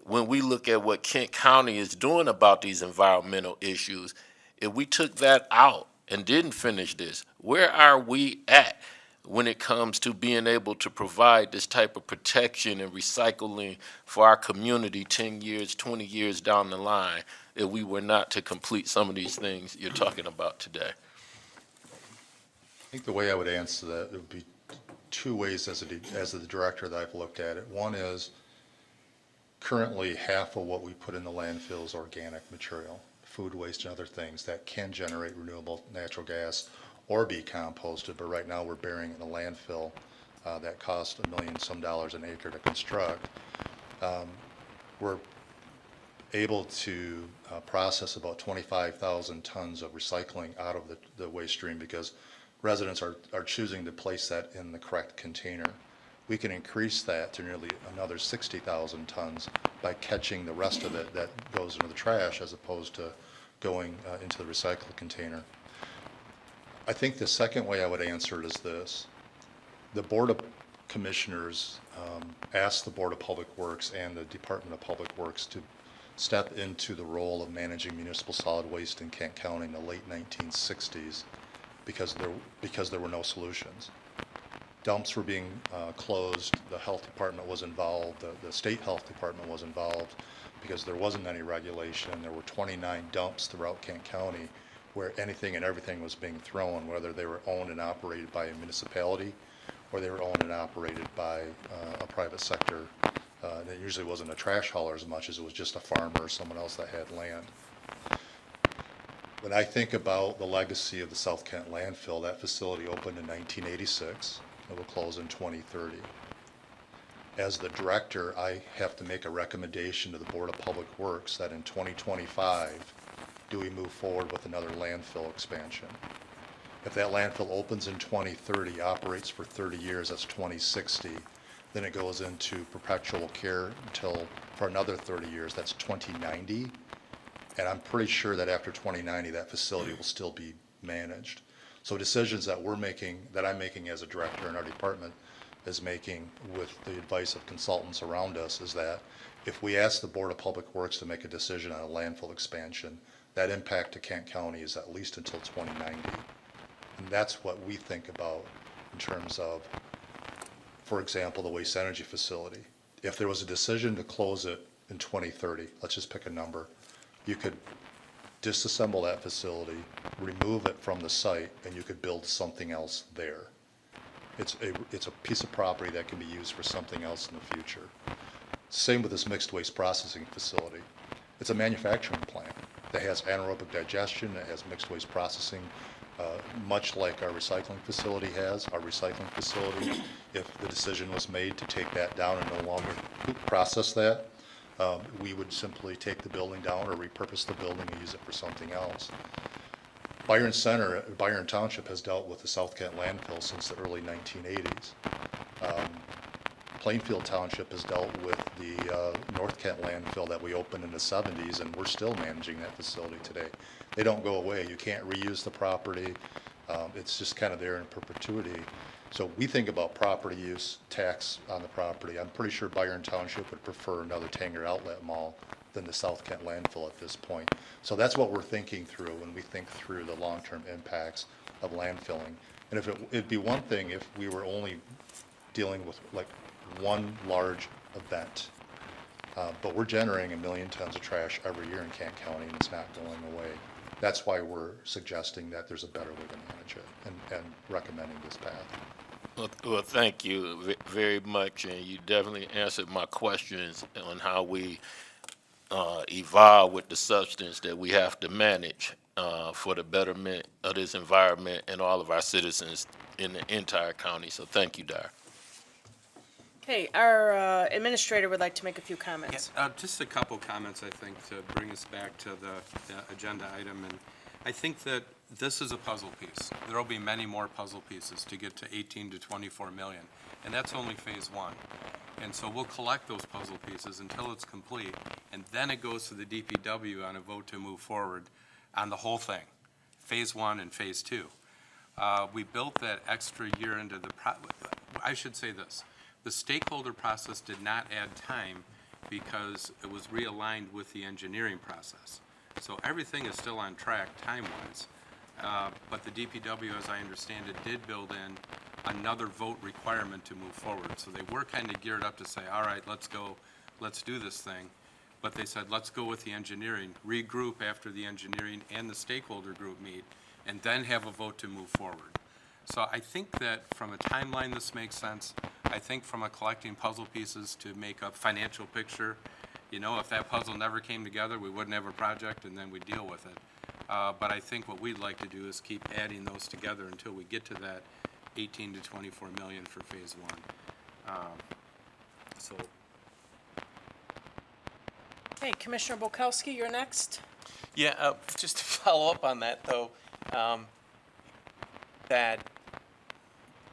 when we look at what Kent County is doing about these environmental issues? If we took that out and didn't finish this, where are we at when it comes to being able to provide this type of protection and recycling for our community 10 years, 20 years down the line if we were not to complete some of these things you're talking about today? I think the way I would answer that, it would be two ways as the director that I've looked at it. One is currently half of what we put in the landfill is organic material, food waste and other things that can generate renewable natural gas or be composted, but right now we're burying it in a landfill that costs $1 million some an acre to construct. We're able to process about 25,000 tons of recycling out of the waste stream because residents are choosing to place that in the correct container. We can increase that to nearly another 60,000 tons by catching the rest of it that goes into the trash as opposed to going into the recycled container. I think the second way I would answer it is this. The Board of Commissioners asked the Board of Public Works and the Department of Public Works to step into the role of managing municipal solid waste in Kent County in the late 1960s because there were no solutions. Dumps were being closed, the health department was involved, the state health department was involved because there wasn't any regulation. There were 29 dumps throughout Kent County where anything and everything was being thrown, whether they were owned and operated by a municipality or they were owned and operated by a private sector. It usually wasn't a trash hauler as much as it was just a farmer or someone else that had land. When I think about the legacy of the South Kent landfill, that facility opened in 1986. It will close in 2030. As the director, I have to make a recommendation to the Board of Public Works that in 2025, do we move forward with another landfill expansion? If that landfill opens in 2030, operates for 30 years, that's 2060, then it goes into perpetual care for another 30 years, that's 2090. And I'm pretty sure that after 2090, that facility will still be managed. So decisions that I'm making as a director and our department is making with the advice of consultants around us is that if we ask the Board of Public Works to make a decision on a landfill expansion, that impact to Kent County is at least until 2090. And that's what we think about in terms of, for example, the waste energy facility. If there was a decision to close it in 2030, let's just pick a number, you could disassemble that facility, remove it from the site, and you could build something else there. It's a piece of property that can be used for something else in the future. Same with this mixed waste processing facility. It's a manufacturing plant that has anaerobic digestion, that has mixed waste processing, much like our recycling facility has. Our recycling facility, if the decision was made to take that down and no longer process that, we would simply take the building down or repurpose the building and use it for something else. Byron Township has dealt with the South Kent landfill since the early 1980s. Plainfield Township has dealt with the North Kent landfill that we opened in the 70s, and we're still managing that facility today. They don't go away. You can't reuse the property. It's just kind of there in perpetuity. So we think about property use, tax on the property. I'm pretty sure Byron Township would prefer another Tanger Outlet Mall than the South Kent landfill at this point. So that's what we're thinking through when we think through the long-term impacts of landfilling. And if it'd be one thing if we were only dealing with like one large event. But we're generating 1 million tons of trash every year in Kent County, and it's not going away. That's why we're suggesting that there's a better way to manage it and recommending this path. Well, thank you very much, and you definitely answered my questions on how we evolve with the substance that we have to manage for the betterment of this environment and all of our citizens in the entire county. So thank you, Dar. Okay, our administrator would like to make a few comments. Just a couple comments, I think, to bring us back to the agenda item. And I think that this is a puzzle piece. There will be many more puzzle pieces to get to 18 to 24 million. And that's only phase one. And so we'll collect those puzzle pieces until it's complete. And then it goes to the DPW on a vote to move forward on the whole thing, phase one and phase two. We built that extra year into I should say this. The stakeholder process did not add time because it was realigned with the engineering process. So everything is still on track time-wise. But the DPW, as I understand it, did build in another vote requirement to move forward. So they were kind of geared up to say, all right, let's go, let's do this thing. But they said, let's go with the engineering, regroup after the engineering and the stakeholder group meet, and then have a vote to move forward. So I think that from a timeline, this makes sense. I think from a collecting puzzle pieces to make a financial picture, you know, if that puzzle never came together, we wouldn't have a project and then we'd deal with it. But I think what we'd like to do is keep adding those together until we get to that 18 to 24 million for phase one. So. Okay, Commissioner Bolkowski, you're next. Yeah, just to follow up on that, though, that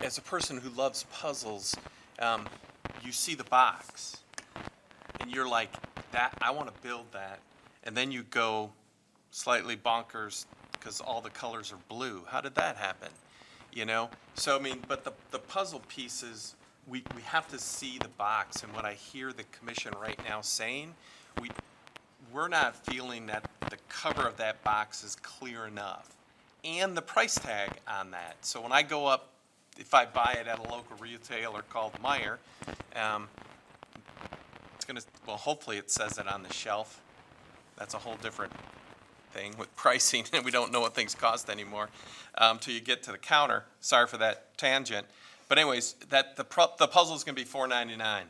as a person who loves puzzles, you see the box, and you're like, "That I want to build that," and then you go slightly bonkers because all the colors are blue. How did that happen? You know? So, I mean, but the puzzle pieces, we have to see the box, and what I hear the commission right now saying, we're not feeling that the cover of that box is clear enough, and the price tag on that. So when I go up, if I buy it at a local retailer called Meijer, it's gonna, well, hopefully it says it on the shelf. That's a whole different thing with pricing, and we don't know what things cost anymore till you get to the counter. Sorry for that tangent, but anyways, that the puzzle is gonna be $4.99,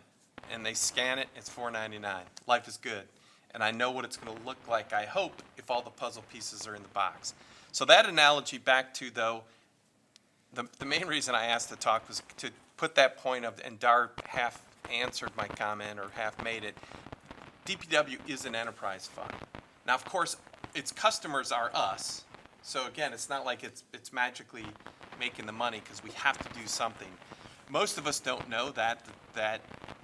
and they scan it, it's $4.99. Life is good. And I know what it's going to look like, I hope, if all the puzzle pieces are in the box. So that analogy back to, though, the main reason I asked to talk was to put that point of, and Dar half answered my comment or half made it, DPW is an enterprise fund. Now, of course, its customers are us. So again, it's not like it's magically making the money because we have to do something. Most of us don't know that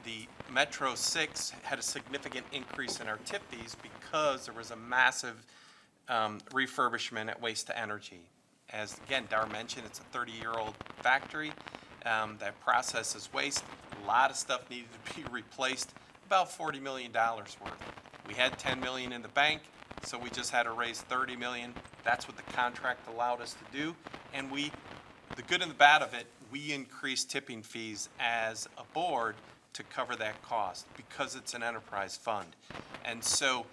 the Metro 6 had a significant increase in our tip fees because there was a massive refurbishment at Waste to Energy. As, again, Dar mentioned, it's a 30-year-old factory that processes waste. A lot of stuff needed to be replaced, about $40 million worth. We had $10 million in the bank, so we just had to raise $30 million. That's what the contract allowed us to do. And the good and the bad of it, we increased tipping fees as a board to cover that cost because it's an enterprise fund. And so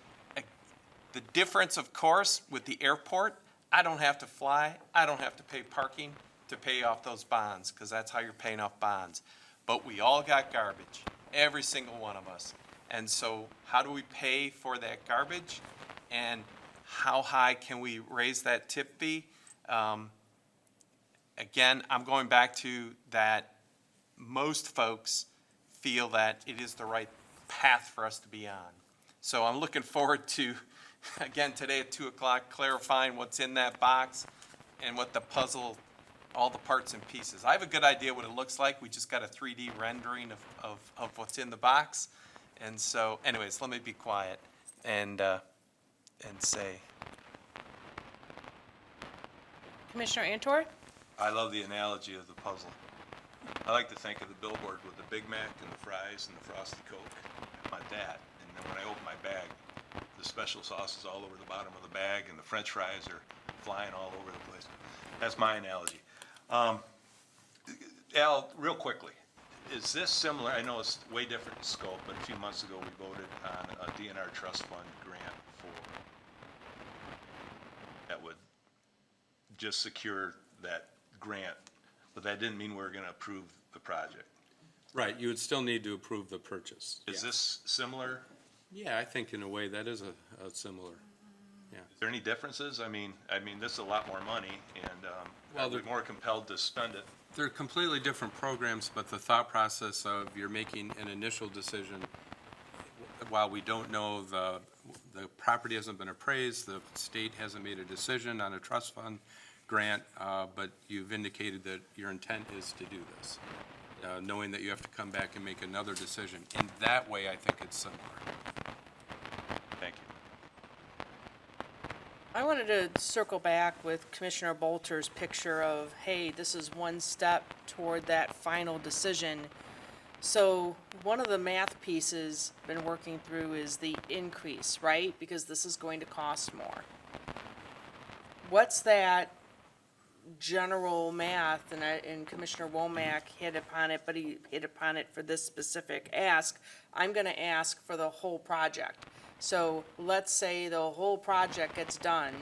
the difference, of course, with the airport, I don't have to fly, I don't have to pay parking to pay off those bonds because that's how you're paying off bonds. But we all got garbage, every single one of us. And so how do we pay for that garbage? And how high can we raise that tip fee? Again, I'm going back to that most folks feel that it is the right path for us to be on. So I'm looking forward to again, today at 2 o'clock, clarifying what's in that box and what the puzzle, all the parts and pieces. I have a good idea what it looks like. We just got a 3D rendering of what's in the box. And so, anyways, let me be quiet and say. Commissioner Antor? I love the analogy of the puzzle. I like to think of the billboard with the Big Mac and the fries and the Frosty Coke. I want that. And then when I open my bag, the special sauce is all over the bottom of the bag and the French fries are flying all over the place. That's my analogy. Al, real quickly, is this similar? I know it's way different in scope, but a few months ago we voted on a DNR trust fund grant that would just secure that grant, but that didn't mean we were going to approve the project. Right, you would still need to approve the purchase. Is this similar? Yeah, I think in a way that is a similar. Is there any differences? I mean, this is a lot more money, and Well, I'd be more compelled to spend it. They're completely different programs, but the thought process of you're making an initial decision, while we don't know the property hasn't been appraised, the state hasn't made a decision on a trust fund grant, but you've indicated that your intent is to do this, knowing that you have to come back and make another decision. In that way, I think it's similar. Thank you. I wanted to circle back with Commissioner Bolter's picture of, hey, this is one step toward that final decision. So one of the math pieces been working through is the increase, right? Because this is going to cost more. What's that general math, and Commissioner Womack hit upon it, but he hit upon it for this specific ask. I'm gonna ask for the whole project. So let's say the whole project gets done,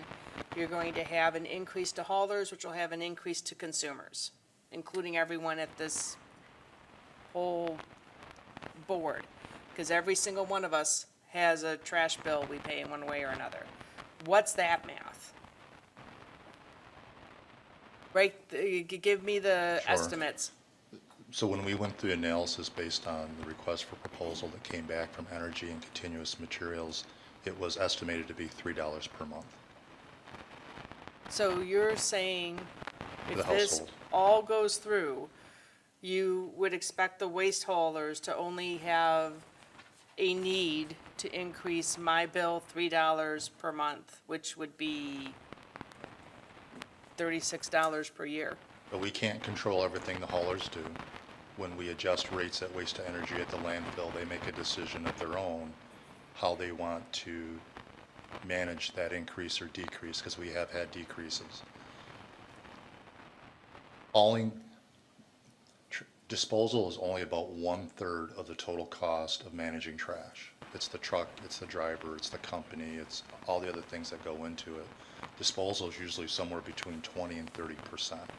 you're going to have an increase to haulers, which will have an increase to consumers, including everyone at this whole board. Because every single one of us has a trash bill we pay in one way or another. What's that math? Right, give me the Sure. estimates. So when we went through analysis based on the request for proposal that came back from Energy and Continuous Materials, it was estimated to be $3 per month. So you're saying The if this household. all goes through, you would expect the waste haulers to only have a need to increase my bill $3 per month, which would be $36 per year. But we can't control everything the haulers do. When we adjust rates at Waste to Energy at the landfill, they make a decision of their own how they want to manage that increase or decrease, because we have had decreases. Disposal is only about 1/3 of the total cost of managing trash. It's the truck, it's the driver, it's the company, it's all the other things that go into it. Disposal is usually somewhere between 20 and 30%.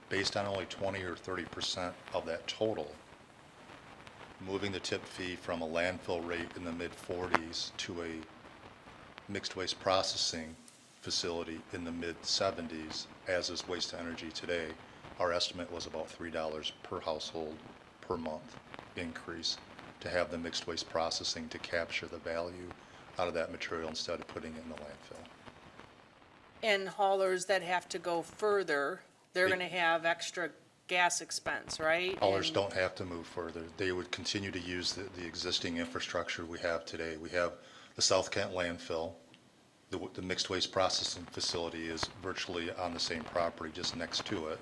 Based on only 20 or 30% of that total, moving the tip fee from a landfill rate in the mid-40s to a mixed waste processing facility in the mid-70s, as is Waste to Energy today, our estimate was about $3 per household per month increase to have the mixed waste processing to capture the value out of that material instead of putting it in the landfill. And haulers that have to go further, they're gonna have extra gas expense, right? Haulers And- don't have to move further. They would continue to use the existing infrastructure we have today. We have the South Kent landfill. The mixed waste processing facility is virtually on the same property, just next to it.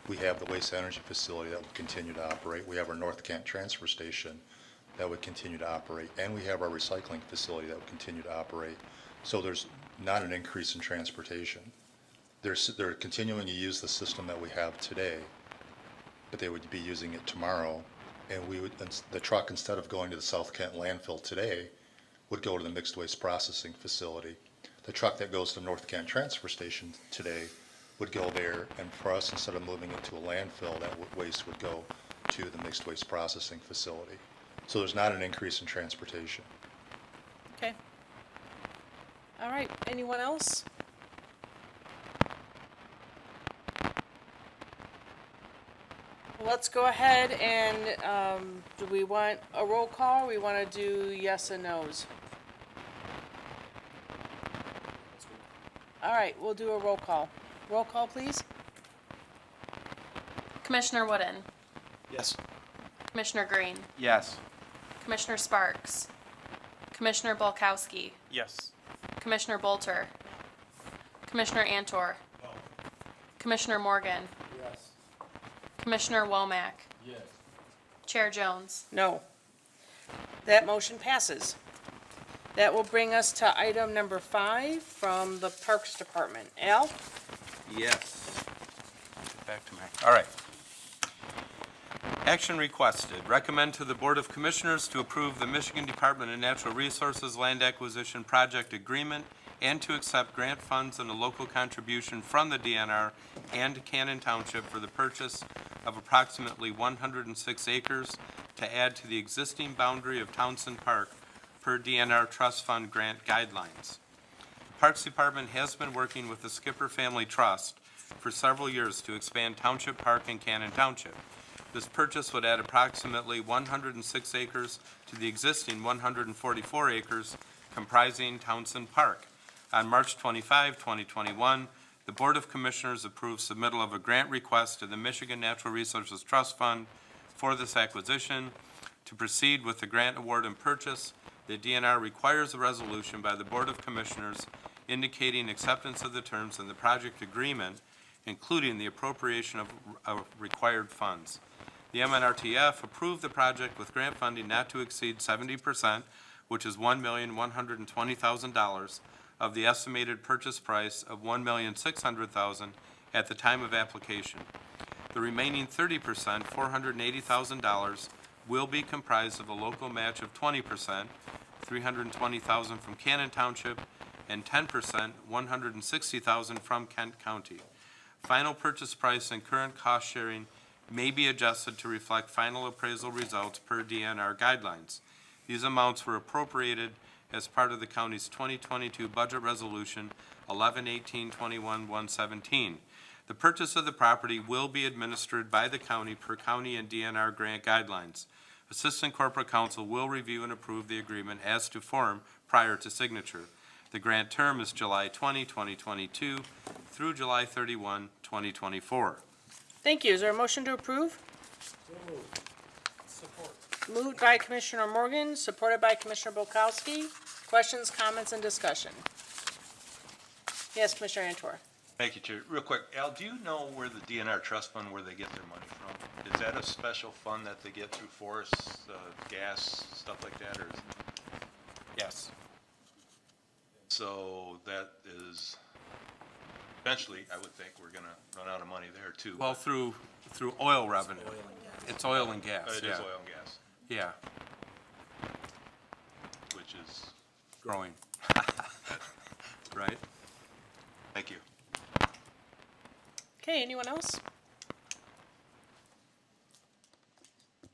We have the waste energy facility that will continue to operate. We have our North Kent transfer station that would continue to operate. And we have our recycling facility that would continue to operate. So there's not an increase in transportation. They're continuing to use the system that we have today, but they would be using it tomorrow. And the truck, instead of going to the South Kent landfill today, would go to the mixed waste processing facility. The truck that goes to North Kent transfer station today would go there, and for us, instead of moving it to a landfill, that waste would go to the mixed waste processing facility. So there's not an increase in transportation. Okay. All right, anyone else? Let's go ahead and, do we want a roll call, or we wanna do yes and no's? All right, we'll do a roll call. Roll call, please. Commissioner Wooden, Yes. Commissioner Green, Yes. Commissioner Sparks, Commissioner Bulkowski, Yes. Commissioner Bolter, Commissioner Antor, Commissioner Morgan, Commissioner Womack, Chair Jones. No. That motion passes. That will bring us to item number 5 from the Parks Department. Al? Yes. Get back to my, all right. Action requested. Recommend to the Board of Commissioners to approve the Michigan Department of Natural Resources Land Acquisition Project Agreement and to accept grant funds and a local contribution from the DNR and Cannon Township for the purchase of approximately 106 acres to add to the existing boundary of Townsend Park per DNR Trust Fund grant guidelines. The Parks Department has been working with the Skipper Family Trust for several years to expand Township Park in Cannon Township. This purchase would add approximately 106 acres to the existing 144 acres comprising Townsend Park. On March 25, 2021, the Board of Commissioners approved submittal of a grant request to the Michigan Natural Resources Trust Fund for this acquisition. To proceed with the grant award and purchase, the DNR requires a resolution by the Board of Commissioners indicating acceptance of the terms in the project agreement, including the appropriation of required funds. The MNRTF approved the project with grant funding not to exceed 70%, which is $1,120,000 of the estimated purchase price of $1,600,000 at the time of application. The remaining 30%, $480,000, will be comprised of a local match of 20%, $320,000 from Cannon Township, and 10%, $160,000 from Kent County. Final purchase price and current cost sharing may be adjusted to reflect final appraisal results per DNR guidelines. These amounts were appropriated as part of the county's 2022 budget resolution 11/18/21-117. The purchase of the property will be administered by the county per county and DNR grant guidelines. Assistant Corporate Counsel will review and approve the agreement as to form prior to signature. The grant term is July 20, 2022 through July 31, 2024. Thank you. Is there a motion to approve? Moved by Commissioner Morgan, supported by Commissioner Bulkowski. Questions, comments, and discussion? Yes, Commissioner Antor. Thank you, Chair. Real quick, Al, do you know where the DNR Trust Fund, where they get their money from? Is that a special fund that they get through forests, gas, stuff like that, or is? Yes. So that is, eventually, I would think we're gonna run out of money there too. Well, through oil revenue. It's oil and gas, It yeah. is oil and gas, Yeah, which is, growing. Right? thank you. Okay, anyone else?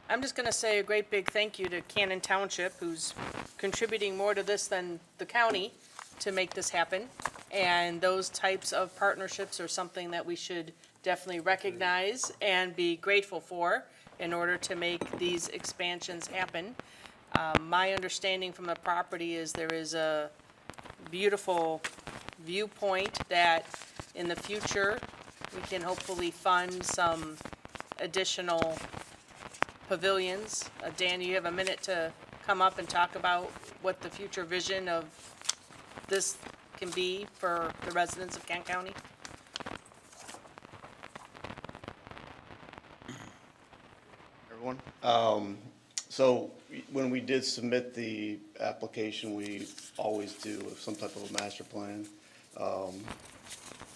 I'm just gonna say a great big thank you to Cannon Township, who's contributing more to this than the county to make this happen. And those types of partnerships are something that we should definitely recognize and be grateful for in order to make these expansions happen. My understanding from the property is there is a beautiful viewpoint that in the future, we can hopefully fund some additional pavilions. Dan, you have a minute to come up and talk about what the future vision of this can be for the residents of Kent County? Everyone. So when we did submit the application, we always do some type of a master plan.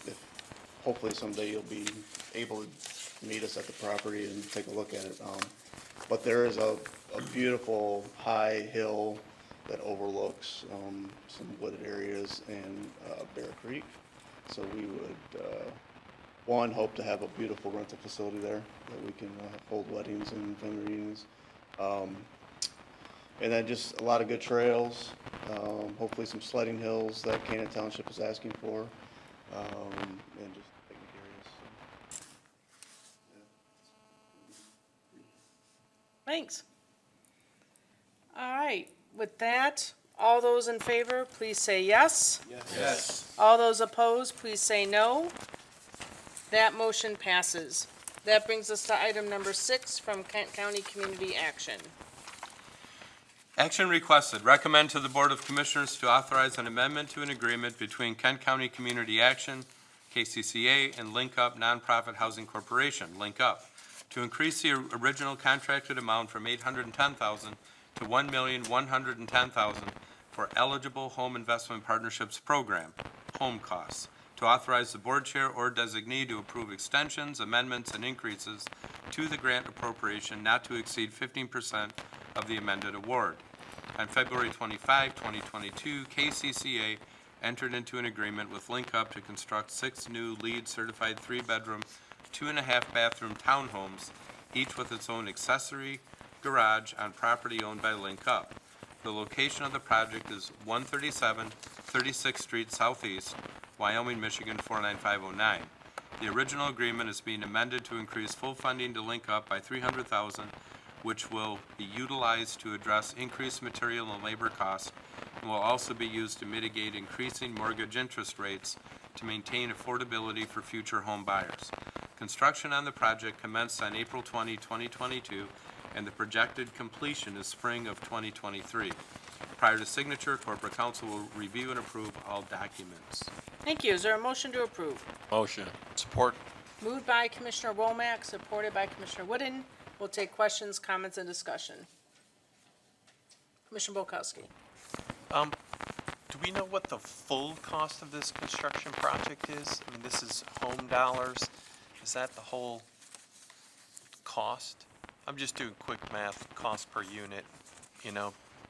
If hopefully someday you'll be able to meet us at the property and take a look at it. But there is a beautiful high hill that overlooks some wooded areas and Bear Creek. So we would, one, hope to have a beautiful rental facility there that we can hold weddings and family reunions. And then just a lot of good trails, hopefully some sledding hills that Cannon Township is asking for, and just picnic areas. So, Thanks. All right, with that, All those in favor, please say yes. Yes. All those opposed, please say no. That motion passes. That brings us to item number 6 from Kent County Community Action. Action requested, recommend to the Board of Commissioners to authorize an amendment to an agreement between Kent County Community Action, KCCA, and Link Up Nonprofit Housing Corporation, Link Up, to increase the original contracted amount from $810,000 to $1,110,000 for eligible Home Investment Partnerships Program, home costs, to authorize the board chair or designee to approve extensions, amendments, and increases to the grant appropriation not to exceed 15% of the amended award. On February 25, 2022, KCCA entered into an agreement with Link Up to construct 6 new LEED certified 3-bedroom, 2.5-bathroom townhomes, each with its own accessory garage on property owned by Link Up. The location of the project is 137 36th Street Southeast, Wyoming, Michigan 49509. The original agreement is being amended to increase full funding to Link Up by $300,000, which will be utilized to address increased material and labor costs, and will also be used to mitigate increasing mortgage interest rates to maintain affordability for future home buyers. Construction on the project commenced on April 20, 2022, and the projected completion is spring of 2023. Prior to signature, Corporate Counsel will review and approve all documents. Thank you. Is there a motion to approve? Motion. Support. Moved by Commissioner Womack, supported by Commissioner Wooden. We'll take questions, comments, and discussion. Commissioner Bolkowski. Do we know what the full cost of this construction project is? I mean, this is home dollars. Is that the whole cost? I'm just doing quick math, cost per unit,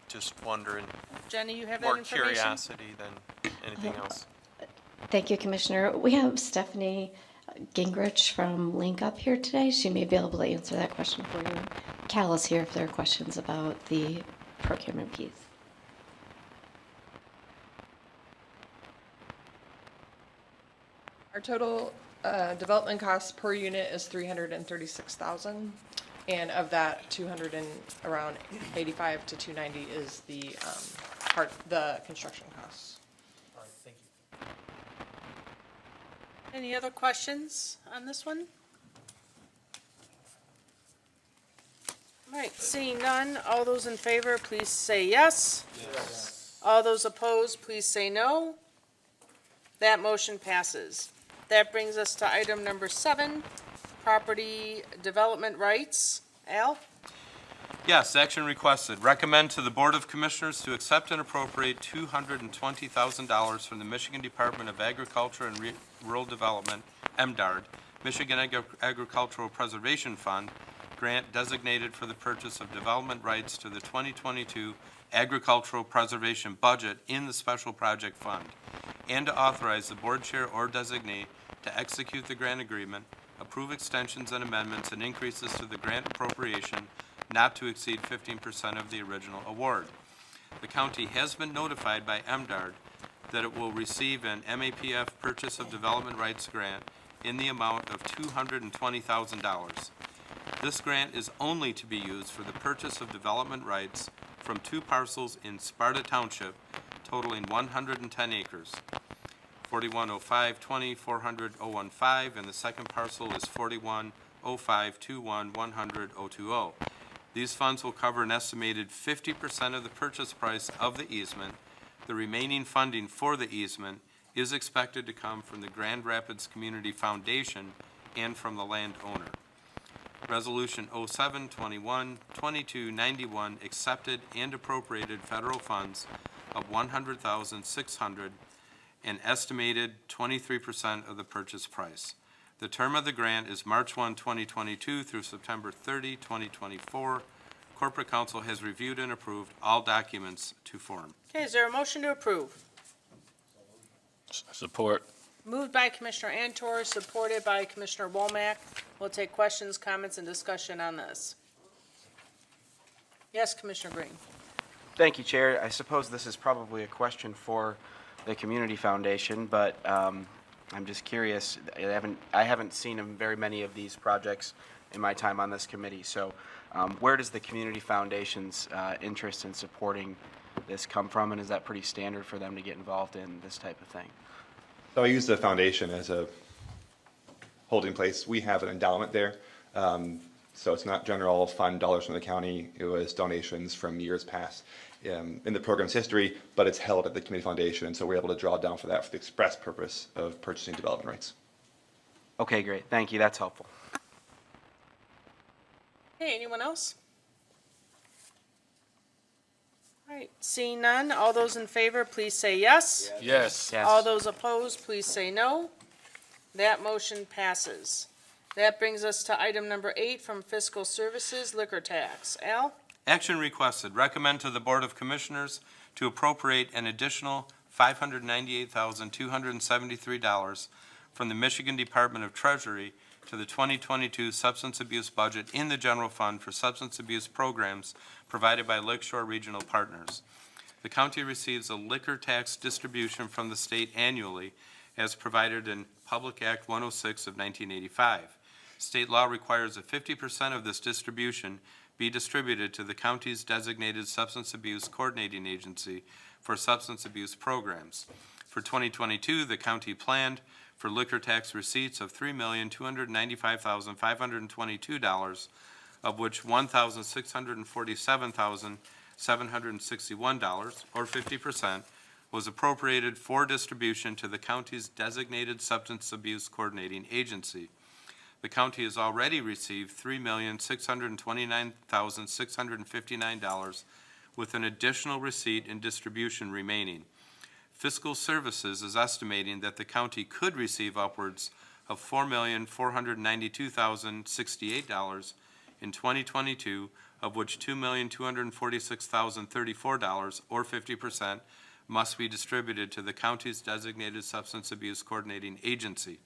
just wondering. Jenny, you have that More information? curiosity than anything else. Thank you, Commissioner. We have Stephanie Gingrich from Link Up here today. She may be able to answer that question for you. Cal is here if there are questions about the procurement piece. Our total development cost per unit is $336,000, and of that, around 85 to 290 is the the construction costs. All right, thank you. Any other questions on this one? All right, seeing none, all those in favor, please say yes. Yes. All those opposed, please say no. That motion passes. That brings us to item number 7, property development rights. Al? Yes, action requested. Recommend to the Board of Commissioners to accept and appropriate $220,000 from the Michigan Department of Agriculture and Rural Development, MDARD, Michigan Agricultural Preservation Fund, grant designated for the purchase of development rights to the 2022 Agricultural Preservation Budget in the Special Project Fund, and to authorize the board chair or designee to execute the grant agreement, approve extensions and amendments and increases to the grant appropriation not to exceed 15% of the original award. The county has been notified by MDARD that it will receive an MAPF Purchase of Development Rights grant in the amount of $220,000. This grant is only to be used for the purchase of development rights from 2 parcels in Sparta Township totaling 110 acres. 410520 400 and the second parcel is 410521 100 020. These funds will cover an estimated 50% of the purchase price of the easement. The remaining funding for the easement is expected to come from the Grand Rapids Community Foundation and from the landowner. Resolution 07-21-2291 accepted and appropriated federal funds of $100,600 and estimated 23% of the purchase price. The term of the grant is March 1, 2022 through September 30, 2024. Corporate Counsel has reviewed and approved all documents to form. Okay, is there a motion to approve? Support. Moved by Commissioner Antor, supported by Commissioner Womack. We'll take questions, comments, and discussion on this. Yes, Commissioner Green. Thank you, Chair. I suppose this is probably a question for the Community Foundation, but I'm just curious. I haven't seen very many of these projects in my time on this committee. So where does the Community Foundation's interest in supporting this come from, and is that pretty standard for them to get involved in this type of thing? So I use the foundation as a holding place. We have an endowment there. So it's not general fund dollars from the county. It was donations from years past in the program's history, but it's held at the community foundation. And so we're able to draw down for that for the express purpose of purchasing development rights. Okay, great. Thank you. That's helpful. Hey, anyone else? All right, seeing none, all those in favor, please say yes. Yes. All those opposed, please say no. That motion passes. That brings us to item number 8 from Fiscal Services, liquor tax. Al? Action requested, recommend to the Board of Commissioners to appropriate an additional $598,273 from the Michigan Department of Treasury to the 2022 substance abuse budget in the general fund for substance abuse programs provided by Lakeshore Regional Partners. The county receives a liquor tax distribution from the state annually as provided in Public Act 106 of 1985. State law requires that 50% of this distribution be distributed to the county's designated substance abuse coordinating agency for substance abuse programs. For 2022, the county planned for liquor tax receipts of $3,295,522, of which $1,647,761, or 50%, was appropriated for distribution to the county's designated substance abuse coordinating agency. The county has already received $3,629,659 with an additional receipt and distribution remaining. Fiscal Services is estimating that the county could receive upwards of $4,492,068 in 2022, of which $2,246,034, or 50%, must be distributed to the county's designated substance abuse coordinating agency.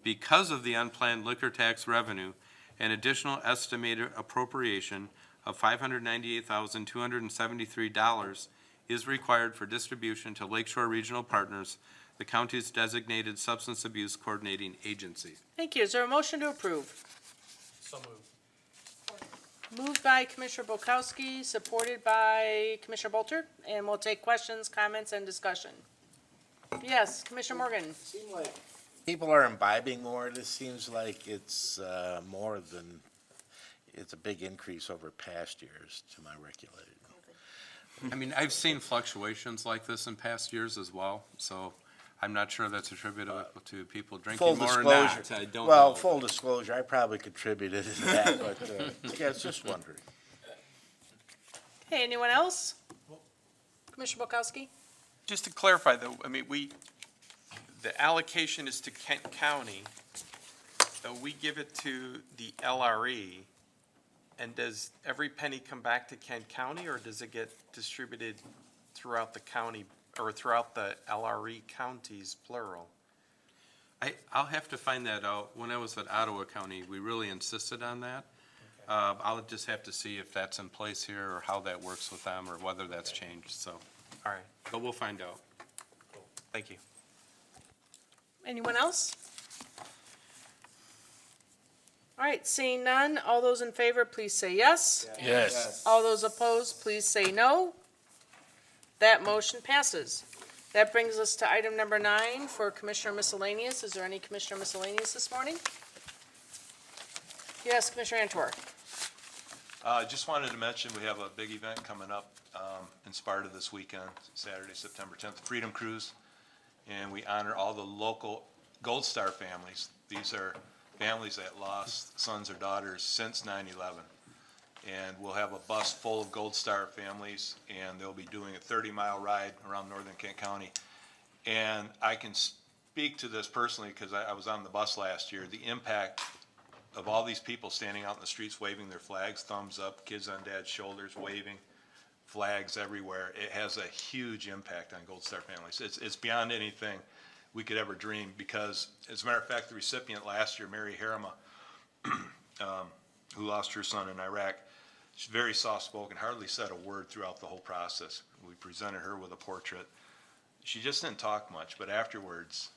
Because of the unplanned liquor tax revenue, an additional estimated appropriation of $598,273 is required for distribution to Lakeshore Regional Partners, the county's designated substance abuse coordinating agency. Thank you. Is there a motion to approve? So moved. Moved by Commissioner Bukowski, supported by Commissioner Bolter, and we'll take questions, comments, and discussion. Yes, Commissioner Morgan. Seems like people are imbibing more. This seems like it's more than, it's a big increase over past years to my recollection. I mean, I've seen fluctuations like this in past years as well, so I'm not sure that's attributable to people drinking more or not. I don't Well, know. full disclosure, I probably contributed to that, but yeah, I was just wondering. Hey, anyone else? Commissioner Bukowski? Just to clarify though, I mean, the allocation is to Kent County, so we give it to the LRE, and does every penny come back to Kent County, or does it get distributed throughout the county, or throughout the LRE counties, plural? I'll have to find that out. When I was at Ottawa County, we really insisted on that. I'll just have to see if that's in place here, or how that works with them, or whether that's changed, so. All right, But we'll find out. thank you. Anyone else? All right, seeing none, all those in favor, please say yes. Yes. All those opposed, please say no. That motion passes. That brings us to item number 9 for Commissioner Miscellaneous. Is there any Commissioner Miscellaneous this morning? Yes, Commissioner Antor. Just wanted to mention, we have a big event coming up in Sparta this weekend, Saturday, September 10th, Freedom Cruise. And we honor all the local Gold Star families. These are families that lost sons or daughters since 9/11. And we'll have a bus full of Gold Star families, and they'll be doing a 30-mile ride around northern Kent County. And I can speak to this personally because I was on the bus last year. The impact of all these people standing out in the streets waving their flags, thumbs up, kids on dad's shoulders waving, flags everywhere. It has a huge impact on Gold Star families. It's beyond anything we could ever dream, because as a matter of fact, the recipient last year, Mary Harima, who lost her son in Iraq, she's very soft-spoken, hardly said a word throughout the whole process. We presented her with a portrait. She just didn't talk much, but afterwards,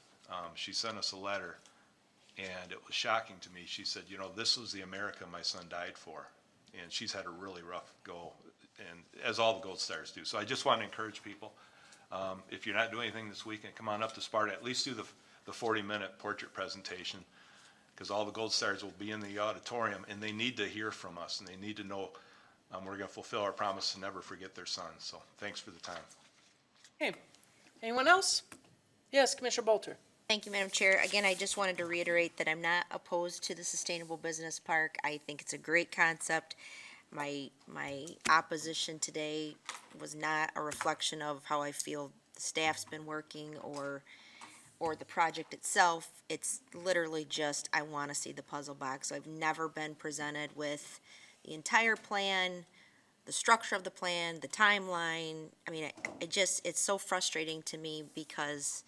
she sent us a letter, and it was shocking to me. She said, you know, this was the America my son died for. And she's had a really rough go. and as all the Gold Stars do. So I just want to encourage people, if you're not doing anything this weekend, come on up to Sparta, at least do the 40-minute portrait presentation, because all the Gold Stars will be in the auditorium, and they need to hear from us, and they need to know we're going to fulfill our promise to never forget their sons. So thanks for the time. Okay, anyone else? Yes, Commissioner Bolter. Thank you, Madam Chair. Again, I just wanted to reiterate that I'm not opposed to the Sustainable Business Park. I think it's a great concept. My opposition today was not a reflection of how I feel the staff's been working or the project itself. It's literally just, I want to see the puzzle box. I've never been presented with the entire plan, the structure of the plan, the timeline. I mean, it's so frustrating to me because,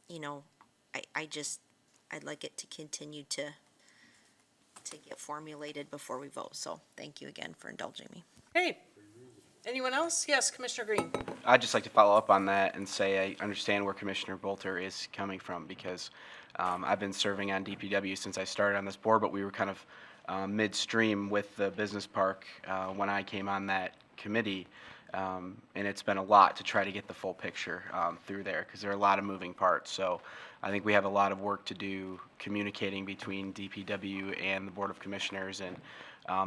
you know, I'd like it to continue to get formulated before we vote. So thank you again for indulging me. Hey, anyone else? Yes, Commissioner Green. I'd just like to follow up on that and say I understand where Commissioner Bolter is coming from, because I've been serving on DPW since I started on this board, but we were kind of midstream with the business park when I came on that committee. And it's been a lot to try to get the full picture through there, because there are a lot of moving parts. So I think we have a lot of work to do communicating between DPW and the Board of Commissioners, and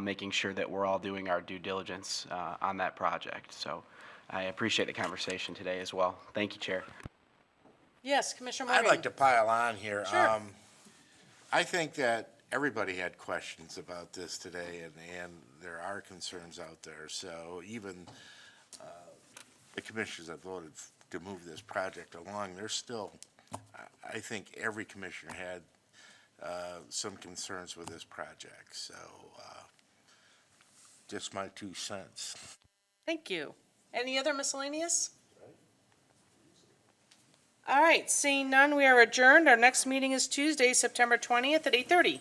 making sure that we're all doing our due diligence on that project. So I appreciate the conversation today as well. Thank you, Chair. Yes, Commissioner Morgan. I'd like to pile on here. Sure. I think that everybody had questions about this today, and there are concerns out there. So even the commissioners that voted to move this project along, there's still, I think every commissioner had some concerns with this project. So just my 2 cents. Thank you. Any other miscellaneous? All right, seeing none, we are adjourned. Our next meeting is Tuesday, September 20th at 8:30.